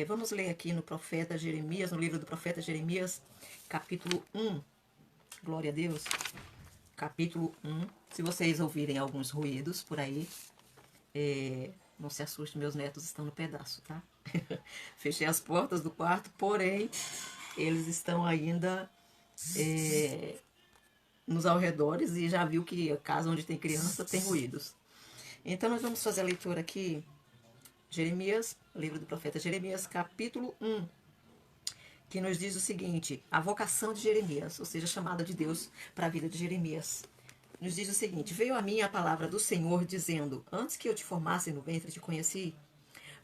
Vamos ler aqui no profeta Jeremias, no livro do profeta Jeremias, capítulo 1. Glória a Deus. Capítulo 1. Se vocês ouvirem alguns ruídos por aí, não se assustem, meus netos estão no pedaço, tá? Fechei as portas do quarto, porém, eles estão ainda nos arredores e já viu que a casa onde tem criança tem ruídos. Então, nós vamos fazer a leitura aqui, Jeremias, livro do profeta Jeremias, capítulo 1, que nos diz o seguinte: a vocação de Jeremias, ou seja, a chamada de Deus para a vida de Jeremias. Nos diz o seguinte: veio a mim a palavra do Senhor, dizendo: antes que eu te formasse no ventre, te conheci.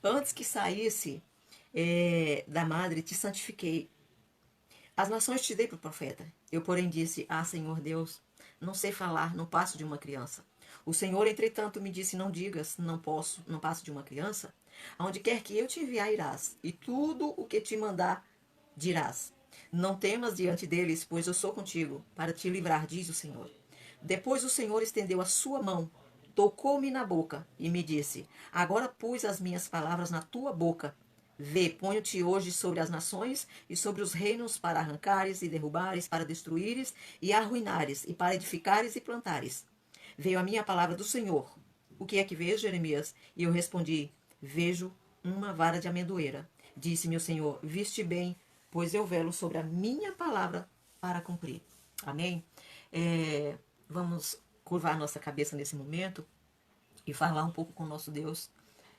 Antes que saísse da madre, te santifiquei. As nações te dei para o profeta. Eu, porém, disse: ah, Senhor Deus, não sei falar, não passo de uma criança. O Senhor, entretanto, me disse: não digas, não posso, não passo de uma criança. Aonde quer que eu te enviar, irás, e tudo o que te mandar, dirás. Não temas diante deles, pois eu sou contigo, para te livrar, diz o Senhor. Depois o Senhor estendeu a sua mão, tocou-me na boca e me disse: agora pus as minhas palavras na tua boca. Vê, ponho-te hoje sobre as nações e sobre os reinos para arrancares e derrubares, para destruíres e arruinares, e para edificares e plantares. Veio a minha palavra do Senhor. O que é que vês, Jeremias? E eu respondi: vejo uma vara de amendoeira. Disse-me o Senhor: viste bem, pois eu velo sobre a minha palavra para cumprir. Amém? Vamos curvar nossa cabeça nesse momento e falar um pouco com o nosso Deus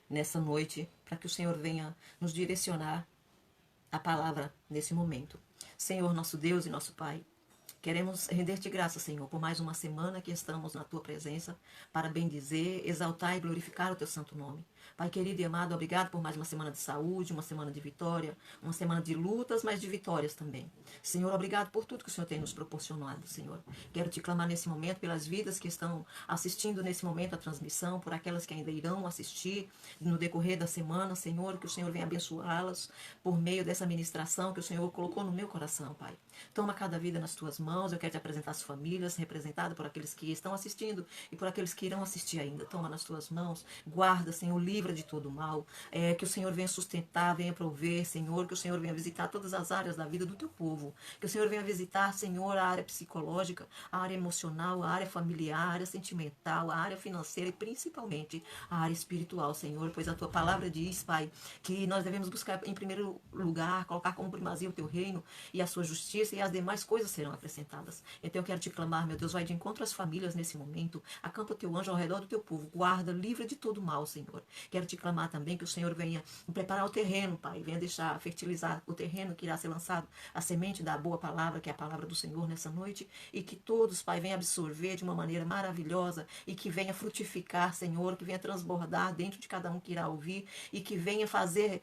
nessa noite, para que o Senhor venha nos direcionar a palavra nesse momento. Senhor, nosso Deus e nosso Pai, queremos render-te graça, Senhor, por mais uma semana que estamos na tua presença para bendizer, exaltar e glorificar o teu santo nome. Pai querido e amado, obrigado por mais uma semana de saúde, uma semana de vitória, uma semana de lutas, mas de vitórias também. Senhor, obrigado por tudo que o Senhor tem nos proporcionado, Senhor. Quero te clamar nesse momento pelas vidas que estão assistindo nesse momento a transmissão, por aquelas que ainda irão assistir no decorrer da semana, Senhor, que o Senhor venha abençoá-las por meio dessa ministração que o Senhor colocou no meu coração, Pai. Toma cada vida nas tuas mãos. Eu quero te apresentar as famílias, representadas por aqueles que estão assistindo e por aqueles que irão assistir ainda. Toma nas tuas mãos. Guarda, Senhor, livra de todo mal. Que o Senhor venha sustentar, venha prover, Senhor. Que o Senhor venha visitar todas as áreas da vida do teu povo. Que o Senhor venha visitar, Senhor, a área psicológica, a área emocional, a área familiar, a área sentimental, a área financeira e principalmente a área espiritual, Senhor. Pois a tua palavra diz, Pai, que nós devemos buscar em primeiro lugar, colocar como primazia o teu reino e a sua justiça, e as demais coisas serão acrescentadas. Então eu quero te clamar, meu Deus, vai de encontro às famílias nesse momento. Acampa o teu anjo ao redor do teu povo. Guarda, livra de todo mal, Senhor. Quero te clamar também que o Senhor venha preparar o terreno, Pai. Venha deixar fertilizar o terreno que irá ser lançado, a semente da boa palavra, que é a palavra do Senhor nessa noite. E que todos, Pai, venham absorver de uma maneira maravilhosa e que venha frutificar, Senhor, que venha transbordar dentro de cada um que irá ouvir e que venha fazer,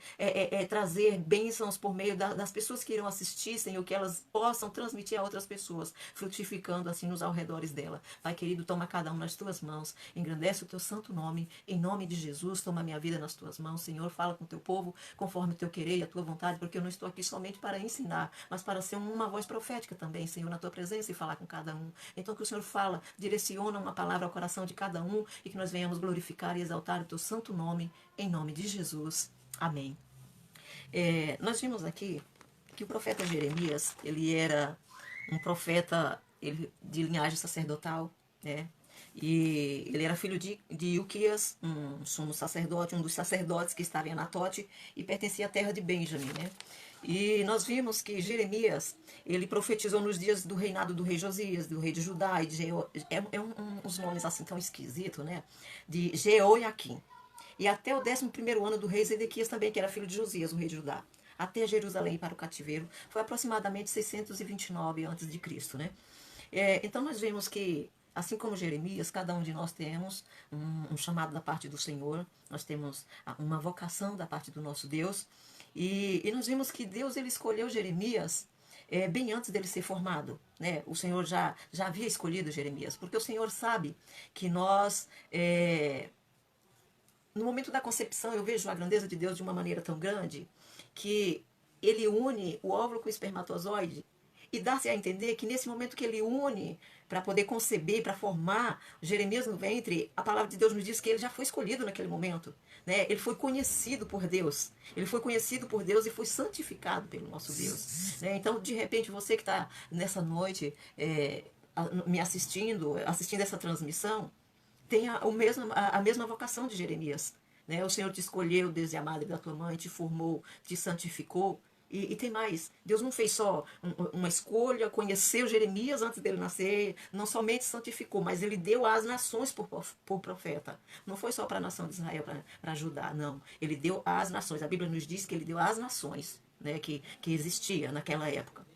trazer bênçãos por meio das pessoas que irão assistir, Senhor, que elas possam transmitir a outras pessoas, frutificando assim nos arredores dela. Pai querido, toma cada um nas tuas mãos, engrandece o teu santo nome, em nome de Jesus, toma minha vida nas tuas mãos, Senhor, fala com o teu povo, conforme o teu querer e a tua vontade, porque eu não estou aqui somente para ensinar, mas para ser uma voz profética também, Senhor, na tua presença e falar com cada um. Então que o Senhor fala, direciona uma palavra ao coração de cada um e que nós venhamos glorificar e exaltar o teu santo nome, em nome de Jesus. Amém. Nós vimos aqui que o profeta Jeremias, ele era um profeta de linhagem sacerdotal, né? E ele era filho de Ilquias, um sumo sacerdote, um dos sacerdotes que estava em Anatote e pertencia à terra de Benjamim, né? E nós vimos que Jeremias, ele profetizou nos dias do reinado do rei Josias, do rei de Judá e de uns nomes assim tão esquisitos, né? De Jeoiaquim. E até o 11º ano do rei Zedequias também, que era filho de Josias, o rei de Judá, até Jerusalém para o cativeiro, foi aproximadamente 629 a.C., né? Então nós vemos que, assim como Jeremias, cada um de nós temos um chamado da parte do Senhor, nós temos uma vocação da parte do nosso Deus, e nós vimos que Deus ele escolheu Jeremias bem antes dele ser formado, né? O Senhor já havia escolhido Jeremias, porque o Senhor sabe que nós... no momento da concepção, eu vejo a grandeza de Deus de uma maneira tão grande que ele une o óvulo com o espermatozoide e dá-se a entender que nesse momento que ele une para poder conceber, para formar Jeremias no ventre, a palavra de Deus nos diz que ele já foi escolhido naquele momento, né? Ele foi conhecido por Deus, ele foi conhecido por Deus e foi santificado pelo nosso Deus, né? Então, de repente, você que está nessa noite me assistindo essa transmissão, tem a mesma vocação de Jeremias, né? O Senhor te escolheu desde a madre da tua mãe, te formou, te santificou. E tem mais, Deus não fez só uma escolha, conheceu Jeremias antes dele nascer, não somente santificou, mas ele deu às nações por profeta. Não foi só para a nação de Israel, para Judá, não. Ele deu às nações. A Bíblia nos diz que ele deu às nações, né, que existia naquela época.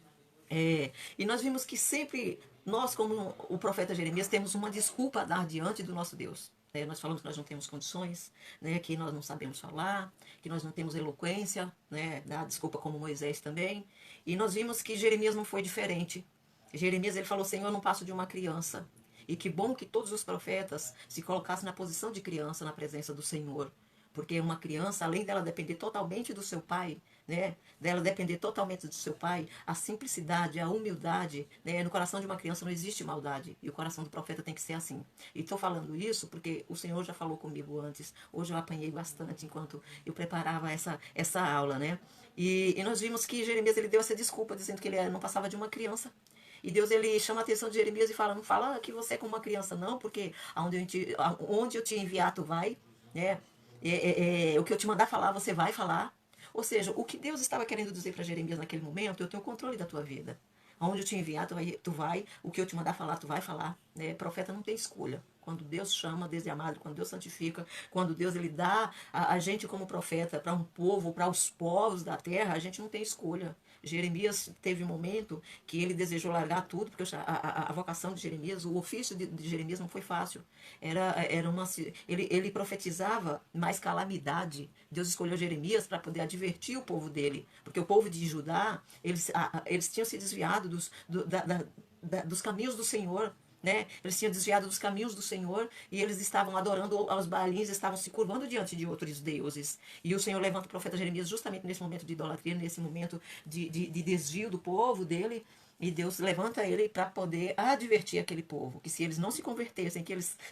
E nós vimos que sempre nós, como o profeta Jeremias, temos uma desculpa a dar diante do nosso Deus. Nós falamos que nós não temos condições, né, que nós não sabemos falar, que nós não temos eloquência, né, dá desculpa como Moisés também. E nós vimos que Jeremias não foi diferente. Jeremias ele falou: Senhor, eu não passo de uma criança. E que bom que todos os profetas se colocassem na posição de criança na presença do Senhor. Porque uma criança, além dela depender totalmente do seu pai, né, dela depender totalmente do seu pai, a simplicidade, a humildade, né, no coração de uma criança não existe maldade. E o coração do profeta tem que ser assim. E estou falando isso porque o Senhor já falou comigo antes. Hoje eu apanhei bastante enquanto eu preparava essa aula, né? E nós vimos que Jeremias ele deu essa desculpa, dizendo que ele não passava de uma criança. E Deus ele chama a atenção de Jeremias e fala: não fala que você é como uma criança, não, porque onde eu te enviar, tu vai, né? O que eu te mandar falar, você vai falar. Ou seja, o que Deus estava querendo dizer para Jeremias naquele momento: eu tenho o controle da tua vida. Onde eu te enviar, tu vai. O que eu te mandar falar, tu vai falar. Né? Profeta não tem escolha. Quando Deus chama, desde a madre, quando Deus santifica, quando Deus ele dá a gente como profeta para um povo, para os povos da terra, a gente não tem escolha. Jeremias teve um momento que ele desejou largar tudo, porque a vocação de Jeremias, o ofício de Jeremias não foi fácil. Ele profetizava mais calamidade. Deus escolheu Jeremias para poder advertir o povo dele, porque o povo de Judá, eles tinham se desviado dos caminhos do Senhor. Né? Eles tinham desviado dos caminhos do Senhor e eles estavam adorando aos Baalins, estavam se curvando diante de outros deuses. E o Senhor levanta o profeta Jeremias justamente nesse momento de idolatria, nesse momento de desvio do povo dele. E Deus levanta ele para poder advertir aquele povo, que se eles não se convertessem,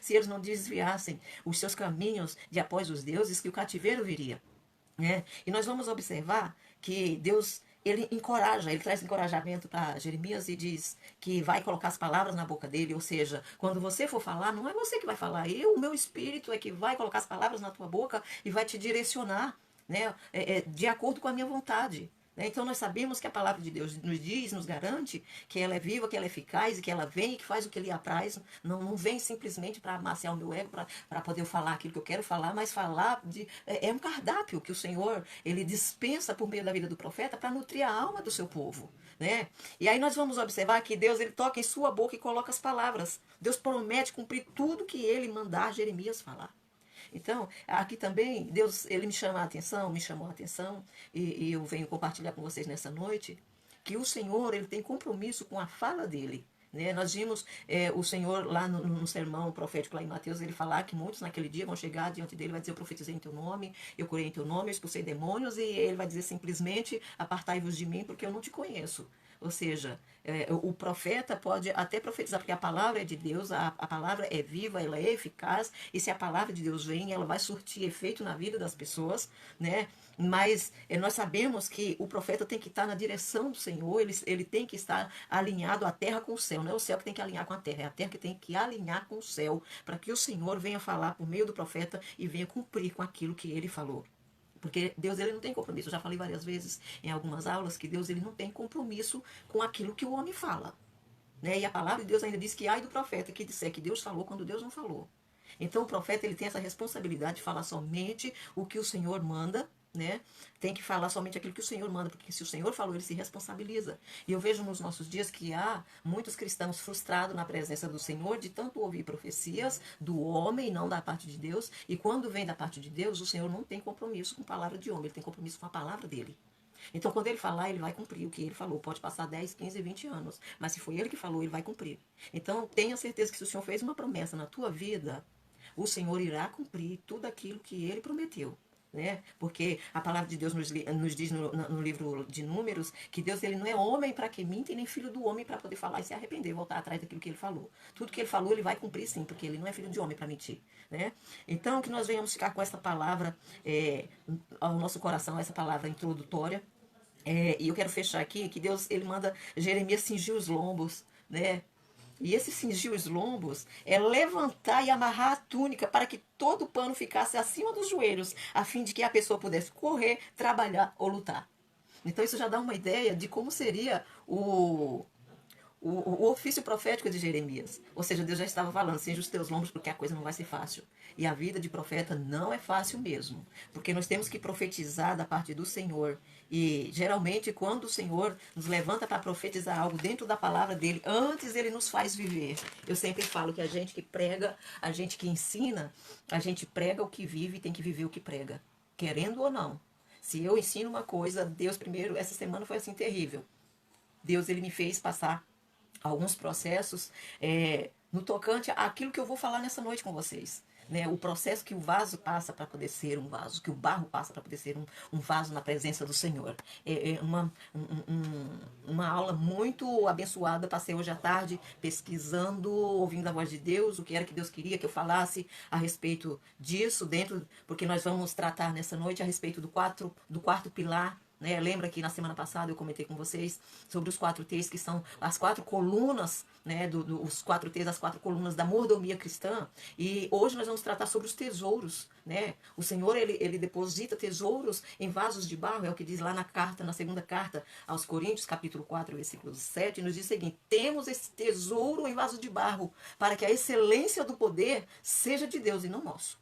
se eles não desviassem os seus caminhos de após os deuses, que o cativeiro viria. Né? E nós vamos observar que Deus ele encoraja, ele traz encorajamento para Jeremias e diz que vai colocar as palavras na boca dele, ou seja, quando você for falar, não é você que vai falar, o meu espírito é que vai colocar as palavras na tua boca e vai te direcionar, né, de acordo com a minha vontade. Então nós sabemos que a palavra de Deus nos diz, nos garante que ela é viva, que ela é eficaz e que ela vem e que faz o que lhe apraz. Não vem simplesmente para amaciar o meu ego, para poder falar aquilo que eu quero falar, mas falar é um cardápio que o Senhor ele dispensa por meio da vida do profeta para nutrir a alma do seu povo. Né? E aí nós vamos observar que Deus ele toca em sua boca e coloca as palavras. Deus promete cumprir tudo que ele mandar Jeremias falar. Então, aqui também, Deus, ele me chamou a atenção, e eu venho compartilhar com vocês nessa noite, que o Senhor, ele tem compromisso com a fala dele. Né? Nós vimos o Senhor lá no sermão profético lá em Mateus, ele falar que muitos naquele dia vão chegar diante dele, vai dizer: eu profetizei em teu nome, eu curei em teu nome, eu expulsei demônios, e ele vai dizer simplesmente: apartai-vos de mim, porque eu não te conheço. Ou seja, o profeta pode até profetizar, porque a palavra é de Deus, a palavra é viva, ela é eficaz, e se a palavra de Deus vem, ela vai surtir efeito na vida das pessoas, né? Mas nós sabemos que o profeta tem que estar na direção do Senhor, ele tem que estar alinhado a terra com o céu, não é o céu que tem que alinhar com a terra, é a terra que tem que alinhar com o céu, para que o Senhor venha falar por meio do profeta e venha cumprir com aquilo que ele falou. Porque Deus ele não tem compromisso. Eu já falei várias vezes em algumas aulas que Deus ele não tem compromisso com aquilo que o homem fala. Né? E a palavra de Deus ainda diz que ai do profeta que disser que Deus falou quando Deus não falou. Então o profeta ele tem essa responsabilidade de falar somente o que o Senhor manda. Né? Tem que falar somente aquilo que o Senhor manda, porque se o Senhor falou, ele se responsabiliza. E eu vejo nos nossos dias que há muitos cristãos frustrados na presença do Senhor, de tanto ouvir profecias do homem, não da parte de Deus, e quando vem da parte de Deus, o Senhor não tem compromisso com a palavra de homem, ele tem compromisso com a palavra dele. Então, quando ele falar, ele vai cumprir o que ele falou. Pode passar 10, 15, 20 anos, mas se foi ele que falou, ele vai cumprir. Então, tenha certeza que se o Senhor fez uma promessa na tua vida, o Senhor irá cumprir tudo aquilo que ele prometeu. né? Porque a palavra de Deus nos diz no livro de Números que Deus ele não é homem para que minta e nem filho do homem para poder falar e se arrepender, voltar atrás daquilo que ele falou. Tudo que ele falou ele vai cumprir sim, porque ele não é filho de homem para mentir, né? Então que nós venhamos ficar com essa palavra ao nosso coração, essa palavra introdutória. E eu quero fechar aqui que Deus ele manda Jeremias cingir os lombos, né? E esse cingir os lombos é levantar e amarrar a túnica para que todo o pano ficasse acima dos joelhos, a fim de que a pessoa pudesse correr, trabalhar ou lutar. Então isso já dá uma ideia de como seria o ofício profético de Jeremias. Ou seja, Deus já estava falando, cinge os teus lombos porque a coisa não vai ser fácil. E a vida de profeta não é fácil mesmo. Porque nós temos que profetizar da parte do Senhor. E geralmente quando o Senhor nos levanta para profetizar algo dentro da palavra dele, antes ele nos faz viver. Eu sempre falo que a gente que prega, a gente que ensina, a gente prega o que vive e tem que viver o que prega. Querendo ou não. Se eu ensino uma coisa, Deus primeiro, essa semana foi assim terrível. Deus ele me fez passar alguns processos no tocante àquilo que eu vou falar nessa noite com vocês. Né? O processo que o vaso passa para poder ser um vaso, que o barro passa para poder ser um vaso na presença do Senhor. É uma aula muito abençoada. Passei hoje à tarde pesquisando, ouvindo a voz de Deus, o que era que Deus queria que eu falasse a respeito disso, porque nós vamos tratar nessa noite a respeito do quarto pilar. Né? Lembra que na semana passada eu comentei com vocês sobre os 4 T's, que são as 4 colunas, né? Os 4 T's, as 4 colunas da mordomia cristã. E hoje nós vamos tratar sobre os tesouros. Né? O Senhor ele deposita tesouros em vasos de barro, é o que diz lá na segunda carta aos Coríntios, capítulo 4, versículo 7, nos diz o seguinte: temos esse tesouro em vaso de barro, para que a excelência do poder seja de Deus e não nosso.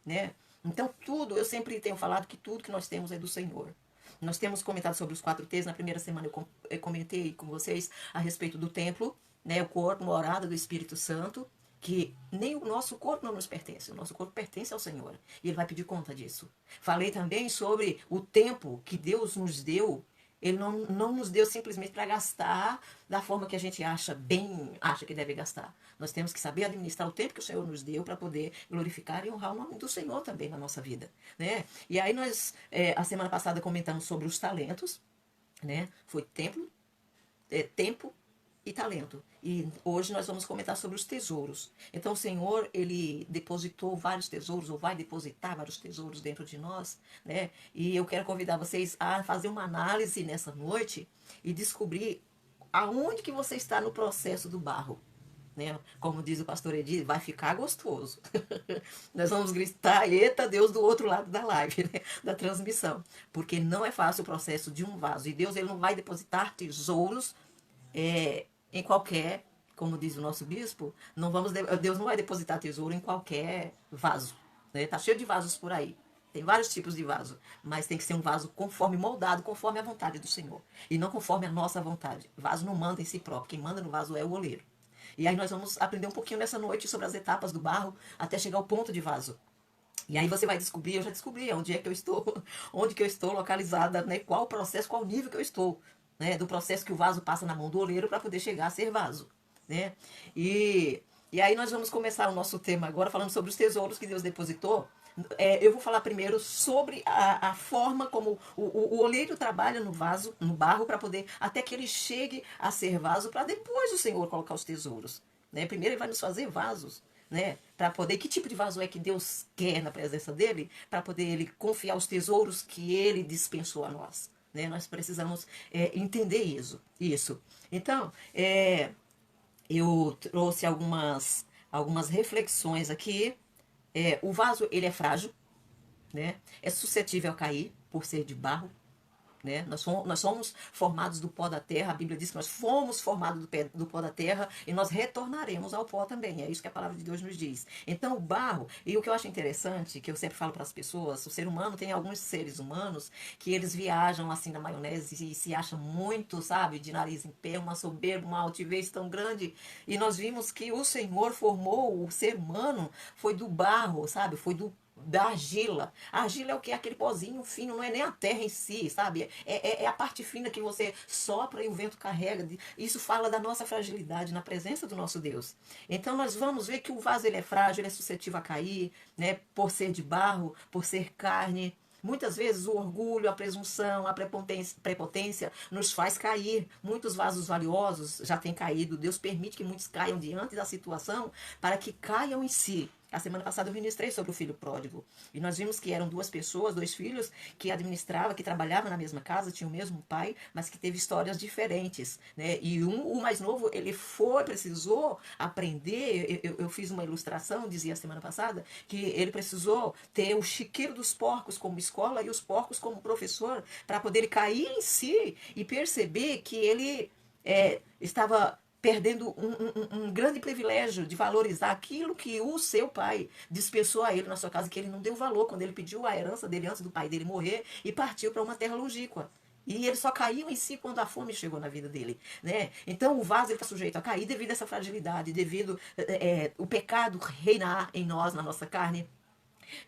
Né? Então eu sempre tenho falado que tudo que nós temos é do Senhor. Nós temos comentado sobre os 4 T's. Na primeira semana eu comentei com vocês a respeito do templo, né, o corpo, morada do Espírito Santo, que nem o nosso corpo não nos pertence, o nosso corpo pertence ao Senhor, e Ele vai pedir conta disso. Falei também sobre o tempo que Deus nos deu. Ele não nos deu simplesmente para gastar da forma que a gente acha que deve gastar. Nós temos que saber administrar o tempo que o Senhor nos deu para poder glorificar e honrar o nome do Senhor também na nossa vida. Né? E aí nós, a semana passada, comentamos sobre os talentos. Né? Foi tempo e talento. E hoje nós vamos comentar sobre os tesouros. Então o Senhor, ele depositou vários tesouros, ou vai depositar vários tesouros dentro de nós, né? E eu quero convidar vocês a fazer uma análise nessa noite e descobrir aonde que você está no processo do barro. Né? Como diz o pastor Edir, vai ficar gostoso. Nós vamos gritar, eita Deus, do outro lado da live, né? Da transmissão. Porque não é fácil o processo de um vaso. E Deus ele não vai depositar tesouros em qualquer, como diz o nosso bispo, Deus não vai depositar tesouro em qualquer vaso. Né? Tá cheio de vasos por aí. Tem vários tipos de vaso, mas tem que ser um vaso moldado conforme a vontade do Senhor. E não conforme a nossa vontade. O vaso não manda em si próprio. Quem manda no vaso é o oleiro. E aí nós vamos aprender um pouquinho nessa noite sobre as etapas do barro até chegar ao ponto de vaso. E aí você vai descobrir, eu já descobri onde é que eu estou, onde que eu estou localizada, né? Qual o processo, qual o nível que eu estou, né? Do processo que o vaso passa na mão do oleiro para poder chegar a ser vaso, né? E aí nós vamos começar o nosso tema agora falando sobre os tesouros que Deus depositou. Eu vou falar primeiro sobre a forma como o oleiro trabalha no vaso, no barro, para poder, até que ele chegue a ser vaso, para depois o Senhor colocar os tesouros. Né? Primeiro ele vai nos fazer vasos, né? Para poder, que tipo de vaso é que Deus quer na presença dele, para poder ele confiar os tesouros que ele dispensou a nós. Né? Nós precisamos entender isso. Então, eu trouxe algumas reflexões aqui. O vaso ele é frágil, né? É suscetível a cair por ser de barro. Né? Nós somos formados do pó da terra. A Bíblia diz que nós fomos formados do pó da terra e nós retornaremos ao pó também. É isso que a palavra de Deus nos diz. Então o barro, e o que eu acho interessante, que eu sempre falo para as pessoas, o ser humano tem alguns seres humanos que eles viajam assim na maionese e se acham muito, sabe, de nariz em pé, uma soberba, uma altivez tão grande. E nós vimos que o Senhor formou o ser humano, foi do barro, sabe, foi da argila. A argila é o que? Aquele pozinho fino, não é nem a terra em si, sabe? É a parte fina que você sopra e o vento carrega. Isso fala da nossa fragilidade na presença do nosso Deus. Então nós vamos ver que o vaso ele é frágil, ele é suscetível a cair, né? Por ser de barro, por ser carne. Muitas vezes o orgulho, a presunção, a prepotência nos faz cair. Muitos vasos valiosos já têm caído. Deus permite que muitos caiam diante da situação para que caiam em si. A semana passada eu ministrei sobre o filho pródigo. E nós vimos que eram duas pessoas, dois filhos, que administravam, que trabalhavam na mesma casa, tinham o mesmo pai, mas que teve histórias diferentes, né? E o mais novo, ele precisou aprender. Eu fiz uma ilustração, dizia a semana passada, que ele precisou ter o chiqueiro dos porcos como escola e os porcos como professor, para poder cair em si e perceber que ele estava perdendo um grande privilégio de valorizar aquilo que o seu pai dispensou a ele na sua casa, que ele não deu valor quando ele pediu a herança dele antes do pai dele morrer e partiu para uma terra longínqua. E ele só caiu em si quando a fome chegou na vida dele, né? Então o vaso está sujeito a cair devido a essa fragilidade, devido o pecado reinar em nós, na nossa carne.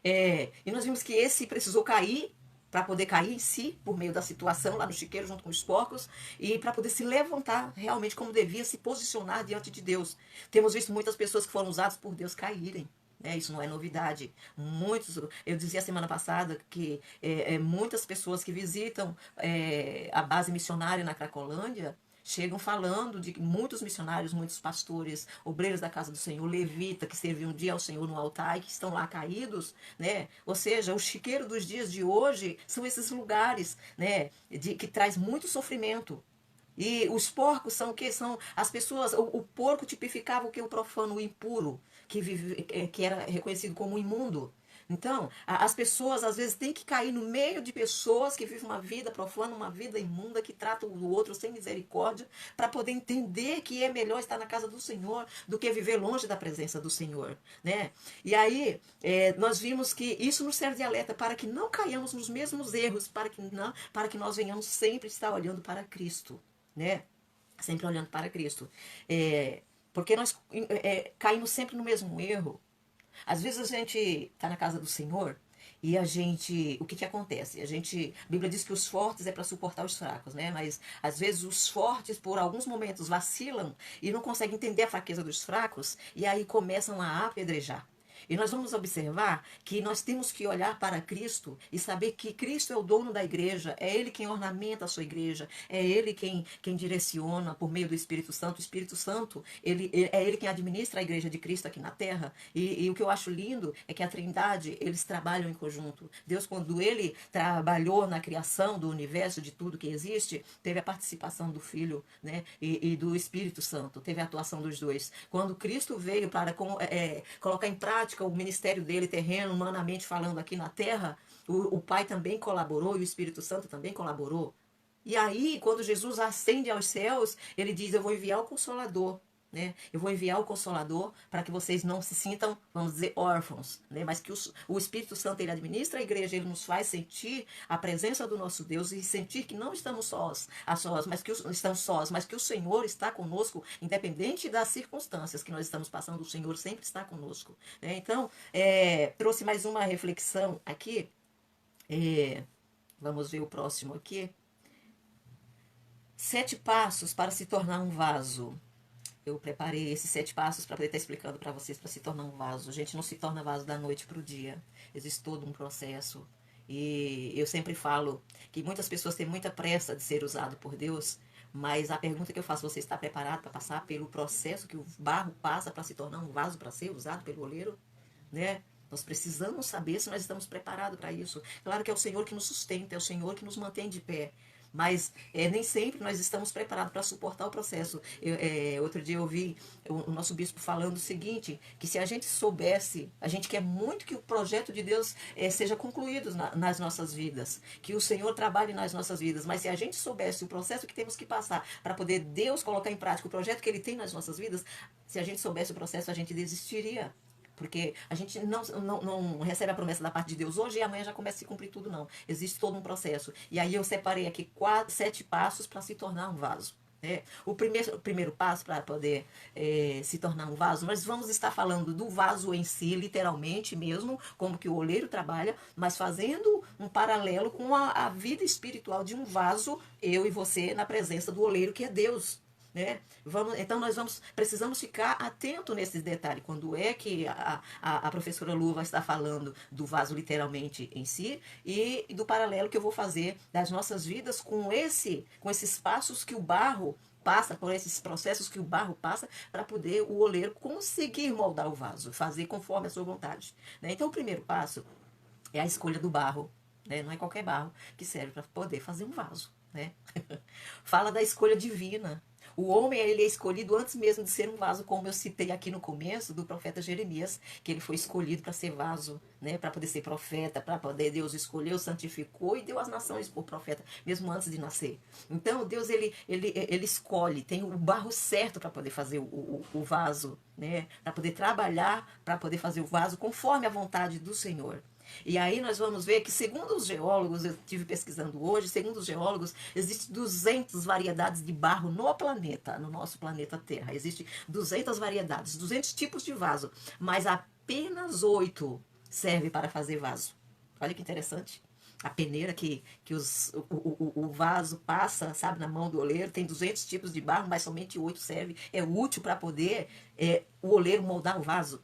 E nós vimos que esse precisou cair para poder cair em si, por meio da situação lá no chiqueiro, junto com os porcos, e para poder se levantar realmente como devia se posicionar diante de Deus. Temos visto muitas pessoas que foram usadas por Deus caírem. Isso não é novidade. Eu dizia semana passada que muitas pessoas que visitam a base missionária na Cracolândia chegam falando de muitos missionários, muitos pastores, obreiros da casa do Senhor, levita, que serviam um dia ao Senhor no altar e que estão lá caídos, né? Ou seja, o chiqueiro dos dias de hoje são esses lugares, né, que traz muito sofrimento. E os porcos são o que? São as pessoas, o porco tipificava o que? O profano, o impuro, que era reconhecido como imundo. Então, as pessoas às vezes têm que cair no meio de pessoas que vivem uma vida profana, uma vida imunda, que tratam o outro sem misericórdia, para poder entender que é melhor estar na casa do Senhor do que viver longe da presença do Senhor, né? E aí, nós vimos que isso nos serve de alerta para que não caiamos nos mesmos erros, para que nós venhamos sempre estar olhando para Cristo, né? Sempre olhando para Cristo. Porque nós caímos sempre no mesmo erro. Às vezes a gente está na casa do Senhor e o que acontece? A Bíblia diz que os fortes é para suportar os fracos, né? Mas às vezes os fortes por alguns momentos vacilam e não conseguem entender a fraqueza dos fracos e aí começam a apedrejar. E nós vamos observar que nós temos que olhar para Cristo e saber que Cristo é o dono da igreja, é Ele quem ornamenta a sua igreja, é Ele quem direciona por meio do Espírito Santo. O Espírito Santo, é Ele quem administra a igreja de Cristo aqui na terra. E o que eu acho lindo é que a Trindade, eles trabalham em conjunto. Deus, quando Ele trabalhou na criação do universo, de tudo que existe, teve a participação do Filho, né? E do Espírito Santo, teve a atuação dos dois. Quando Cristo veio para colocar em prática o ministério dele terreno, humanamente falando aqui na terra, o Pai também colaborou e o Espírito Santo também colaborou. E aí, quando Jesus ascende aos céus, ele diz, eu vou enviar o Consolador, né? Eu vou enviar o Consolador para que vocês não se sintam, vamos dizer, órfãos, né? Mas que o Espírito Santo, ele administra a igreja, ele nos faz sentir a presença do nosso Deus e sentir que não estamos estamos sós, mas que o Senhor está conosco, independente das circunstâncias que nós estamos passando, o Senhor sempre está conosco, né? Então, trouxe mais uma reflexão aqui. Vamos ver o próximo aqui. 7 passos para se tornar um vaso. Eu preparei esses 7 passos para poder estar explicando para vocês para se tornar um vaso. A gente não se torna vaso da noite para o dia. Existe todo um processo. E eu sempre falo que muitas pessoas têm muita pressa de ser usado por Deus, mas a pergunta que eu faço, você está preparado para passar pelo processo que o barro passa para se tornar um vaso para ser usado pelo oleiro? Né? Nós precisamos saber se nós estamos preparados para isso. Claro que é o Senhor que nos sustenta, é o Senhor que nos mantém de pé. Mas nem sempre nós estamos preparados para suportar o processo. Outro dia eu ouvi o nosso bispo falando o seguinte, que se a gente soubesse, a gente quer muito que o projeto de Deus seja concluído nas nossas vidas, que o Senhor trabalhe nas nossas vidas, mas se a gente soubesse o processo que temos que passar para poder Deus colocar em prática o projeto que Ele tem nas nossas vidas, se a gente soubesse o processo, a gente desistiria. Porque a gente não recebe a promessa da parte de Deus hoje e amanhã já começa a se cumprir tudo, não. Existe todo um processo. E aí eu separei aqui 7 passos para se tornar um vaso. O primeiro passo para poder se tornar um vaso, nós vamos estar falando do vaso em si, literalmente mesmo, como que o oleiro trabalha, mas fazendo um paralelo com a vida espiritual de um vaso, eu e você, na presença do oleiro, que é Deus. né? Então precisamos ficar atento nesses detalhes. Quando é que a professora Lu vai estar falando do vaso literalmente em si e do paralelo que eu vou fazer das nossas vidas com esses passos que o barro passa, por esses processos que o barro passa para poder o oleiro conseguir moldar o vaso, fazer conforme a sua vontade, né? Então o primeiro passo é a escolha do barro, né? Não é qualquer barro que serve para poder fazer um vaso, né? Fala da escolha divina. O homem ele é escolhido antes mesmo de ser um vaso, como eu citei aqui no começo do profeta Jeremias, que ele foi escolhido para ser vaso, né, para poder ser profeta, para poder Deus escolheu, santificou e deu às nações por profeta, mesmo antes de nascer. Então Deus ele escolhe, tem o barro certo para poder fazer o vaso, né, para poder trabalhar, para poder fazer o vaso conforme a vontade do Senhor. E aí nós vamos ver que, segundo os geólogos, eu estive pesquisando hoje, segundo os geólogos, existem 200 variedades de barro no planeta, no nosso planeta Terra. Existem 200 variedades, 200 tipos de vaso, mas apenas 8 servem para fazer vaso. Olha que interessante. A peneira que o vaso passa, sabe, na mão do oleiro, tem 200 tipos de barro, mas somente 8 servem. É útil para poder o oleiro moldar o vaso.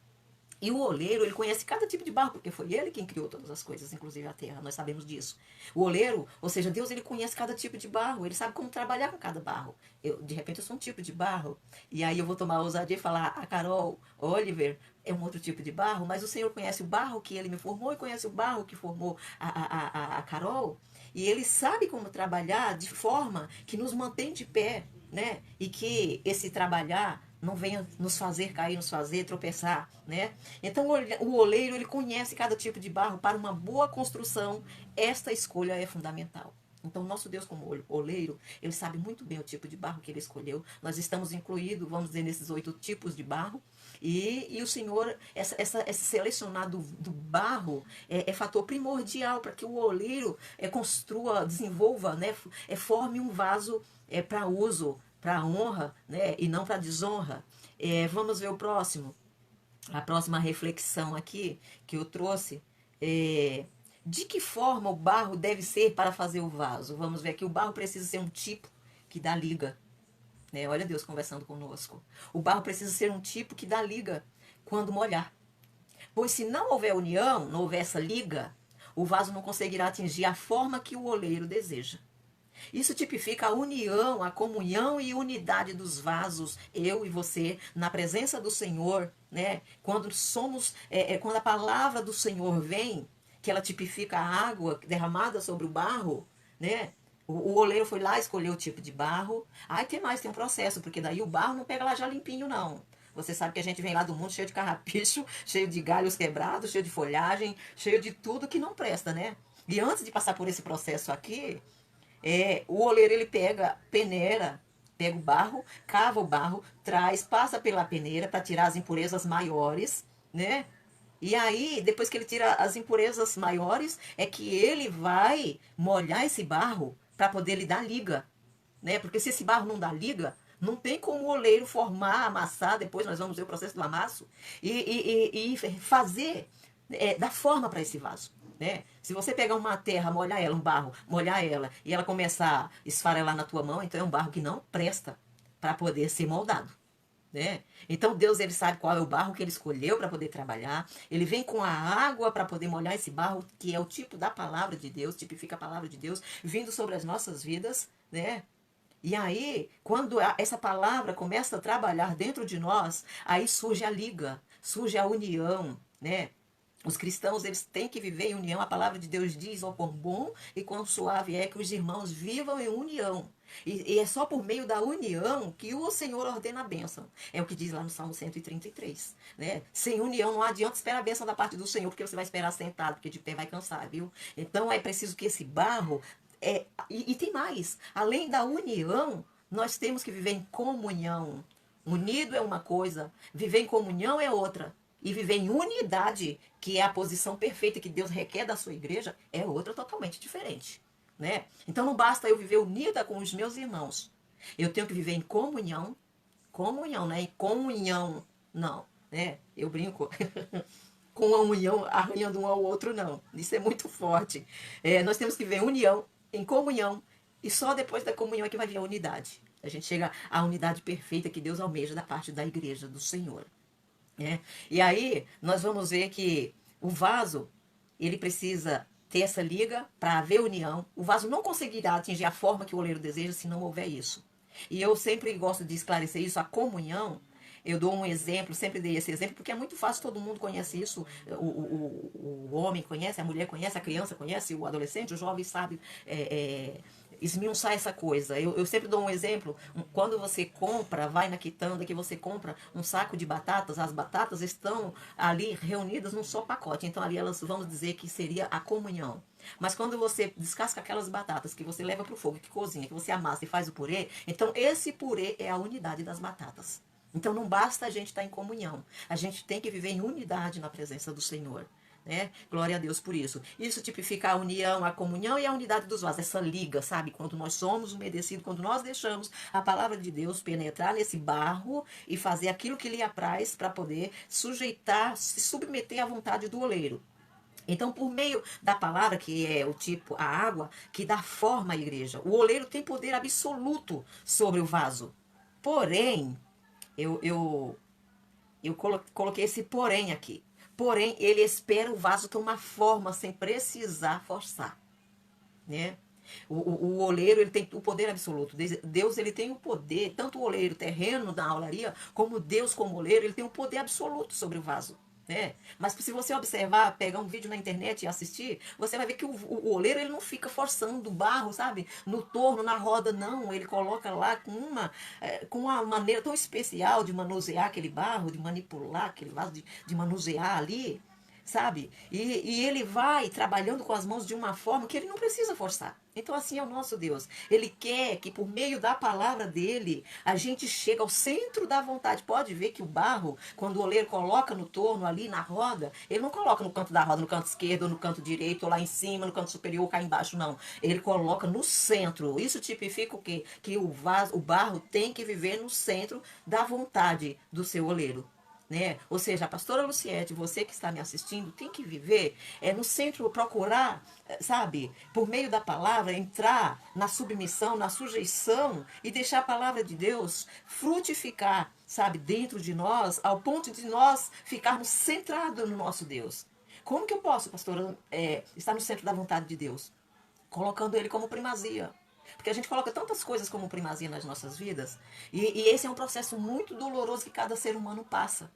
E o oleiro, ele conhece cada tipo de barro, porque foi ele quem criou todas as coisas, inclusive a terra, nós sabemos disso. O oleiro, ou seja, Deus, ele conhece cada tipo de barro, ele sabe como trabalhar com cada barro. De repente, eu sou um tipo de barro, e aí eu vou tomar a ousadia e falar, a Carol, Oliver, é um outro tipo de barro, mas o Senhor conhece o barro que ele me formou e conhece o barro que formou a Carol, e ele sabe como trabalhar de forma que nos mantém de pé, né? E que esse trabalhar não venha nos fazer cair, nos fazer tropeçar, né? Então o oleiro, ele conhece cada tipo de barro. Para uma boa construção, esta escolha é fundamental. Então, nosso Deus, como oleiro, ele sabe muito bem o tipo de barro que ele escolheu. Nós estamos incluídos, vamos dizer, nesses 8 tipos de barro. E o Senhor, esse selecionado do barro é fator primordial para que o oleiro construa, desenvolva, né, forme um vaso para uso, para honra, né, e não para desonra. Vamos ver o próximo. A próxima reflexão aqui que eu trouxe é de que forma o barro deve ser para fazer o vaso. Vamos ver que o barro precisa ser um tipo que dá liga, né? Olha Deus conversando conosco. O barro precisa ser um tipo que dá liga quando molhar. Pois se não houver união, não houver essa liga, o vaso não conseguirá atingir a forma que o oleiro deseja. Isso tipifica a união, a comunhão e unidade dos vasos, eu e você, na presença do Senhor, né? Quando quando a palavra do Senhor vem, que ela tipifica a água derramada sobre o barro, né? O oleiro foi lá, escolheu o tipo de barro. Aí tem mais, tem um processo, porque daí o barro não pega lá já limpinho, não. Você sabe que a gente vem lá do mundo cheio de carrapicho, cheio de galhos quebrados, cheio de folhagem, cheio de tudo que não presta, né? E antes de passar por esse processo aqui, o oleiro ele peneira, pega o barro, cava o barro, traz, passa pela peneira para tirar as impurezas maiores, né? E aí, depois que ele tira as impurezas maiores, é que ele vai molhar esse barro para poder lhe dar liga, né? Porque se esse barro não dá liga, não tem como o oleiro formar, amassar, depois nós vamos ver o processo do amasso, e fazer, dar forma para esse vaso. Né? Se você pegar uma terra, molhar ela, um barro, molhar ela, e ela começar a esfarelar na tua mão, então é um barro que não presta para poder ser moldado. Né? Então Deus ele sabe qual é o barro que ele escolheu para poder trabalhar. Ele vem com a água para poder molhar esse barro, que é o tipo da palavra de Deus, tipifica a palavra de Deus, vindo sobre as nossas vidas, né? E aí, quando essa palavra começa a trabalhar dentro de nós, aí surge a liga, surge a união, né? Os cristãos, eles têm que viver em união. A palavra de Deus diz, ó, quão bom e quão suave é que os irmãos vivam em união. E é só por meio da união que o Senhor ordena a bênção. É o que diz lá no Salmo 133. Né? Sem união não adianta esperar a bênção da parte do Senhor, porque você vai esperar sentado, porque de pé vai cansar, viu? Então é preciso que esse barro... E tem mais. Além da união, nós temos que viver em comunhão. Unido é uma coisa, viver em comunhão é outra. E viver em unidade, que é a posição perfeita que Deus requer da sua igreja, é outra totalmente diferente. Né? Então não basta eu viver unida com os meus irmãos. Eu tenho que viver em comunhão. Comunhão, não é em comunhão, não. Né? Eu brinco com a união, arranhando um ao outro, não. Isso é muito forte. Nós temos que viver união, em comunhão, E só depois da comunhão é que vai vir a unidade. A gente chega à unidade perfeita que Deus almeja da parte da igreja do Senhor. Né? E aí nós vamos ver que o vaso, ele precisa ter essa liga para haver união. O vaso não conseguirá atingir a forma que o oleiro deseja se não houver isso. E eu sempre gosto de esclarecer isso, a comunhão. Eu dou um exemplo, sempre dei esse exemplo, porque é muito fácil, todo mundo conhece isso. O homem conhece, a mulher conhece, a criança conhece, o adolescente, o jovem sabe esmiuçar essa coisa. Eu sempre dou um exemplo. Quando você compra, vai na quitanda que você compra um saco de batatas, as batatas estão ali reunidas num só pacote. Então ali elas, vamos dizer que seria a comunhão. Mas quando você descasca aquelas batatas que você leva para o fogo, que cozinha, que você amassa e faz o purê, então esse purê é a unidade das batatas. Então não basta a gente estar em comunhão. A gente tem que viver em unidade na presença do Senhor. Né? Glória a Deus por isso. Isso tipifica a união, a comunhão e a unidade dos vasos. Essa liga, sabe? Quando nós somos umedecidos, quando nós deixamos a palavra de Deus penetrar nesse barro e fazer aquilo que lhe apraz para poder sujeitar, se submeter à vontade do oleiro. Então, por meio da palavra, que é o tipo, a água, que dá forma à igreja, o oleiro tem poder absoluto sobre o vaso. Porém, eu coloquei esse porém aqui. Porém, ele espera o vaso tomar forma sem precisar forçar. Né? O oleiro, ele tem o poder absoluto. Deus, ele tem o poder, tanto o oleiro terreno da aularia, como Deus como oleiro, ele tem o poder absoluto sobre o vaso. Né? Mas se você observar, pegar um vídeo na internet e assistir, você vai ver que o oleiro, ele não fica forçando o barro, sabe? No torno, na roda, não. Ele coloca lá com uma maneira tão especial de manusear aquele barro, de manipular aquele vaso, de manusear ali, sabe? E ele vai trabalhando com as mãos de uma forma que ele não precisa forçar. Então assim é o nosso Deus. Ele quer que por meio da palavra dele, a gente chegue ao centro da vontade. Pode ver que o barro, quando o oleiro coloca no torno ali na roda, ele não coloca no canto da roda, no canto esquerdo, ou no canto direito, ou lá em cima, no canto superior, ou cá embaixo, não. Ele coloca no centro. Isso tipifica o quê? Que o barro tem que viver no centro da vontade do seu oleiro. Né? Ou seja, a pastora Luciete, você que está me assistindo, tem que viver no centro, procurar, sabe, por meio da palavra, entrar na submissão, na sujeição e deixar a palavra de Deus frutificar, sabe, dentro de nós, ao ponto de nós ficarmos centrados no nosso Deus. Como que eu posso, pastora, estar no centro da vontade de Deus? Colocando ele como primazia. Porque a gente coloca tantas coisas como primazia nas nossas vidas, e esse é um processo muito doloroso que cada ser humano passa.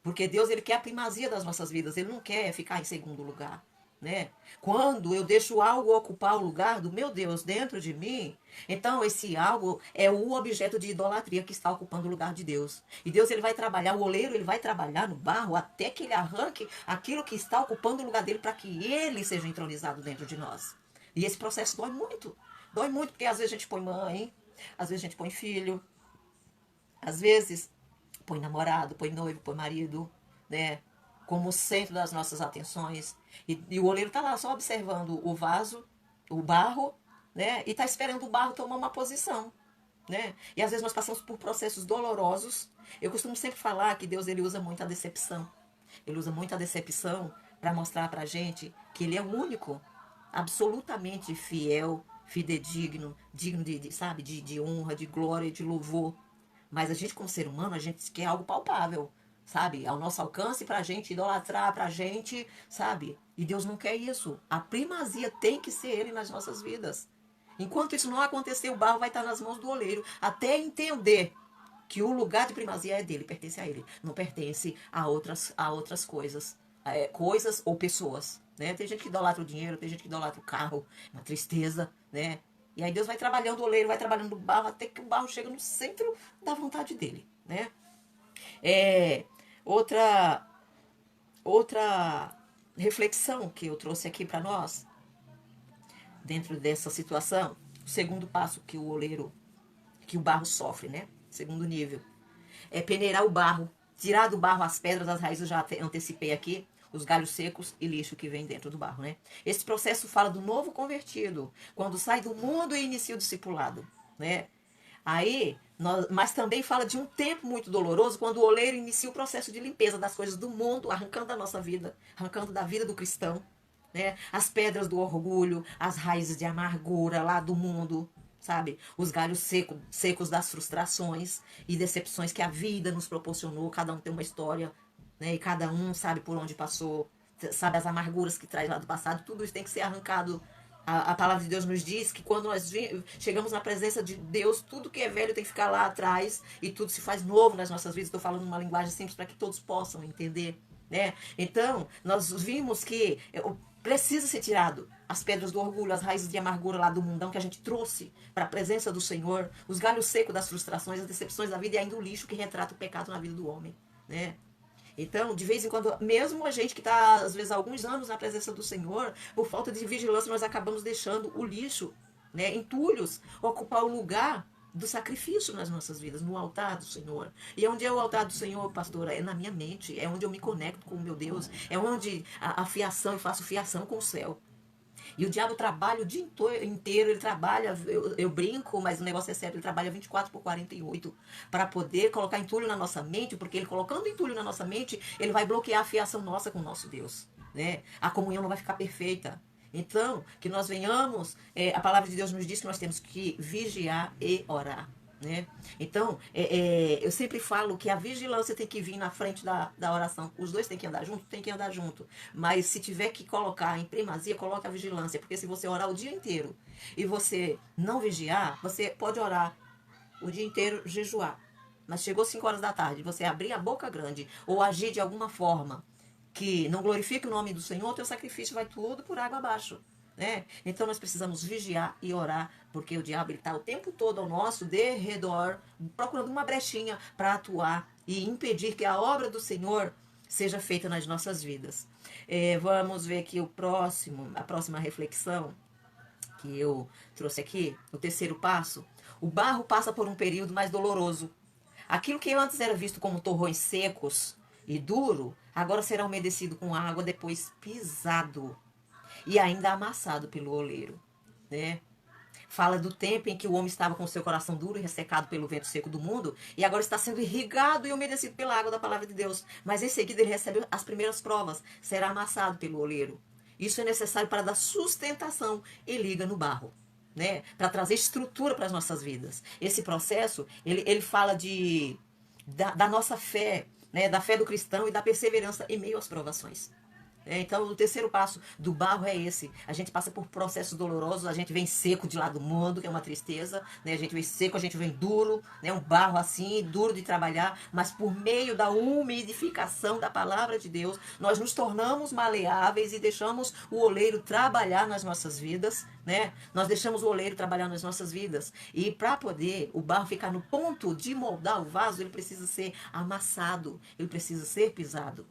Porque Deus, ele quer a primazia das nossas vidas, ele não quer ficar em segundo lugar. Né? Quando eu deixo algo ocupar o lugar do meu Deus dentro de mim, então esse algo é o objeto de idolatria que está ocupando o lugar de Deus. E Deus, ele vai trabalhar, o oleiro, ele vai trabalhar no barro até que ele arranque aquilo que está ocupando o lugar dele para que ele seja entronizado dentro de nós. E esse processo dói muito. Dói muito porque às vezes a gente põe mãe, às vezes a gente põe filho, às vezes põe namorado, põe noivo, põe marido, né? Como centro das nossas atenções. E o oleiro está lá só observando o vaso, o barro, né? E está esperando o barro tomar uma posição. Né? E às vezes nós passamos por processos dolorosos. Eu costumo sempre falar que Deus, ele usa muito a decepção. Ele usa muito a decepção para mostrar para a gente que ele é o único, absolutamente fiel, fidedigno, digno sabe, de honra, de glória, de louvor. Mas a gente, como ser humano, a gente quer algo palpável, sabe? Ao nosso alcance, pra gente idolatrar, pra gente, sabe? E Deus não quer isso. A primazia tem que ser Ele nas nossas vidas. Enquanto isso não acontecer, o barro vai estar nas mãos do oleiro, até entender que o lugar de primazia é dele, pertence a Ele. Não pertence a outras coisas. Coisas ou pessoas. Né? Tem gente que idolatra o dinheiro, tem gente que idolatra o carro, uma tristeza, né? E aí Deus vai trabalhando o oleiro, vai trabalhando o barro, até que o barro chega no centro da vontade dele, né? Outra reflexão que eu trouxe aqui para nós, dentro dessa situação, o segundo passo que o barro sofre, né? Segundo nível, é peneirar o barro, tirar do barro as pedras, as raízes, eu já antecipei aqui, os galhos secos e lixo que vem dentro do barro, né? Esse processo fala do novo convertido, quando sai do mundo e inicia o discipulado, né? Aí, mas também fala de um tempo muito doloroso, quando o oleiro inicia o processo de limpeza das coisas do mundo, arrancando da nossa vida, arrancando da vida do cristão, né? As pedras do orgulho, as raízes de amargura lá do mundo, sabe? Os galhos secos das frustrações e decepções que a vida nos proporcionou. Cada um tem uma história, né? E cada um sabe por onde passou, sabe as amarguras que traz lá do passado. Tudo isso tem que ser arrancado. A palavra de Deus nos diz que quando nós chegamos na presença de Deus, tudo que é velho tem que ficar lá atrás e tudo se faz novo nas nossas vidas. Estou falando uma linguagem simples para que todos possam entender, né? Então, nós vimos que precisa ser tirado as pedras do orgulho, as raízes de amargura lá do mundão que a gente trouxe para a presença do Senhor, os galhos secos das frustrações, as decepções da vida e ainda o lixo que retrata o pecado na vida do homem, né? Então, de vez em quando, mesmo a gente que está, às vezes, há alguns anos na presença do Senhor, por falta de vigilância, nós acabamos deixando o lixo, né, entulhos, ocupar o lugar do sacrifício nas nossas vidas, no altar do Senhor. E onde é o altar do Senhor, pastora? É na minha mente, é onde eu me conecto com o meu Deus, é onde a fiação, eu faço fiação com o céu. E o diabo trabalha o dia inteiro, ele trabalha, eu brinco, mas o negócio é sério, ele trabalha 24 por 48 para poder colocar entulho na nossa mente, porque ele colocando entulho na nossa mente, ele vai bloquear a fiação nossa com o nosso Deus, né? A comunhão não vai ficar perfeita. Então, que nós venhamos, a palavra de Deus nos diz que nós temos que vigiar e orar. Né? Então, eu sempre falo que a vigilância tem que vir na frente da oração. Os dois têm que andar junto? Tem que andar junto. Mas se tiver que colocar em primazia, coloque a vigilância. Porque se você orar o dia inteiro e você não vigiar, você pode orar o dia inteiro, jejuar. Mas chegou 5 horas da tarde, você abrir a boca grande ou agir de alguma forma que não glorifique o nome do Senhor, o teu sacrifício vai tudo por água abaixo. Né? Então nós precisamos vigiar e orar, porque o diabo está o tempo todo ao nosso derredor, procurando uma brechinha para atuar e impedir que a obra do Senhor seja feita nas nossas vidas. Vamos ver aqui a próxima reflexão que eu trouxe aqui, o terceiro passo. O barro passa por um período mais doloroso. Aquilo que antes era visto como torrões secos e duro, agora será umedecido com água, depois pisado e ainda amassado pelo oleiro, né? Fala do tempo em que o homem estava com seu coração duro e ressecado pelo vento seco do mundo e agora está sendo irrigado e umedecido pela água da palavra de Deus. Mas em seguida ele recebe as primeiras provas, será amassado pelo oleiro. Isso é necessário para dar sustentação e liga no barro, né? Para trazer estrutura para as nossas vidas. Esse processo, ele fala da nossa fé, né? Da fé do cristão e da perseverança em meio às provações. Então, o terceiro passo do barro é esse. A gente passa por processos dolorosos, a gente vem seco de lá do mundo, que é uma tristeza, né? A gente vem seco, a gente vem duro, né? Um barro assim, duro de trabalhar, mas por meio da umidificação da palavra de Deus, nós nos tornamos maleáveis e deixamos o oleiro trabalhar nas nossas vidas, né? Nós deixamos o oleiro trabalhar nas nossas vidas. E para poder o barro ficar no ponto de moldar o vaso, ele precisa ser amassado, ele precisa ser pisado.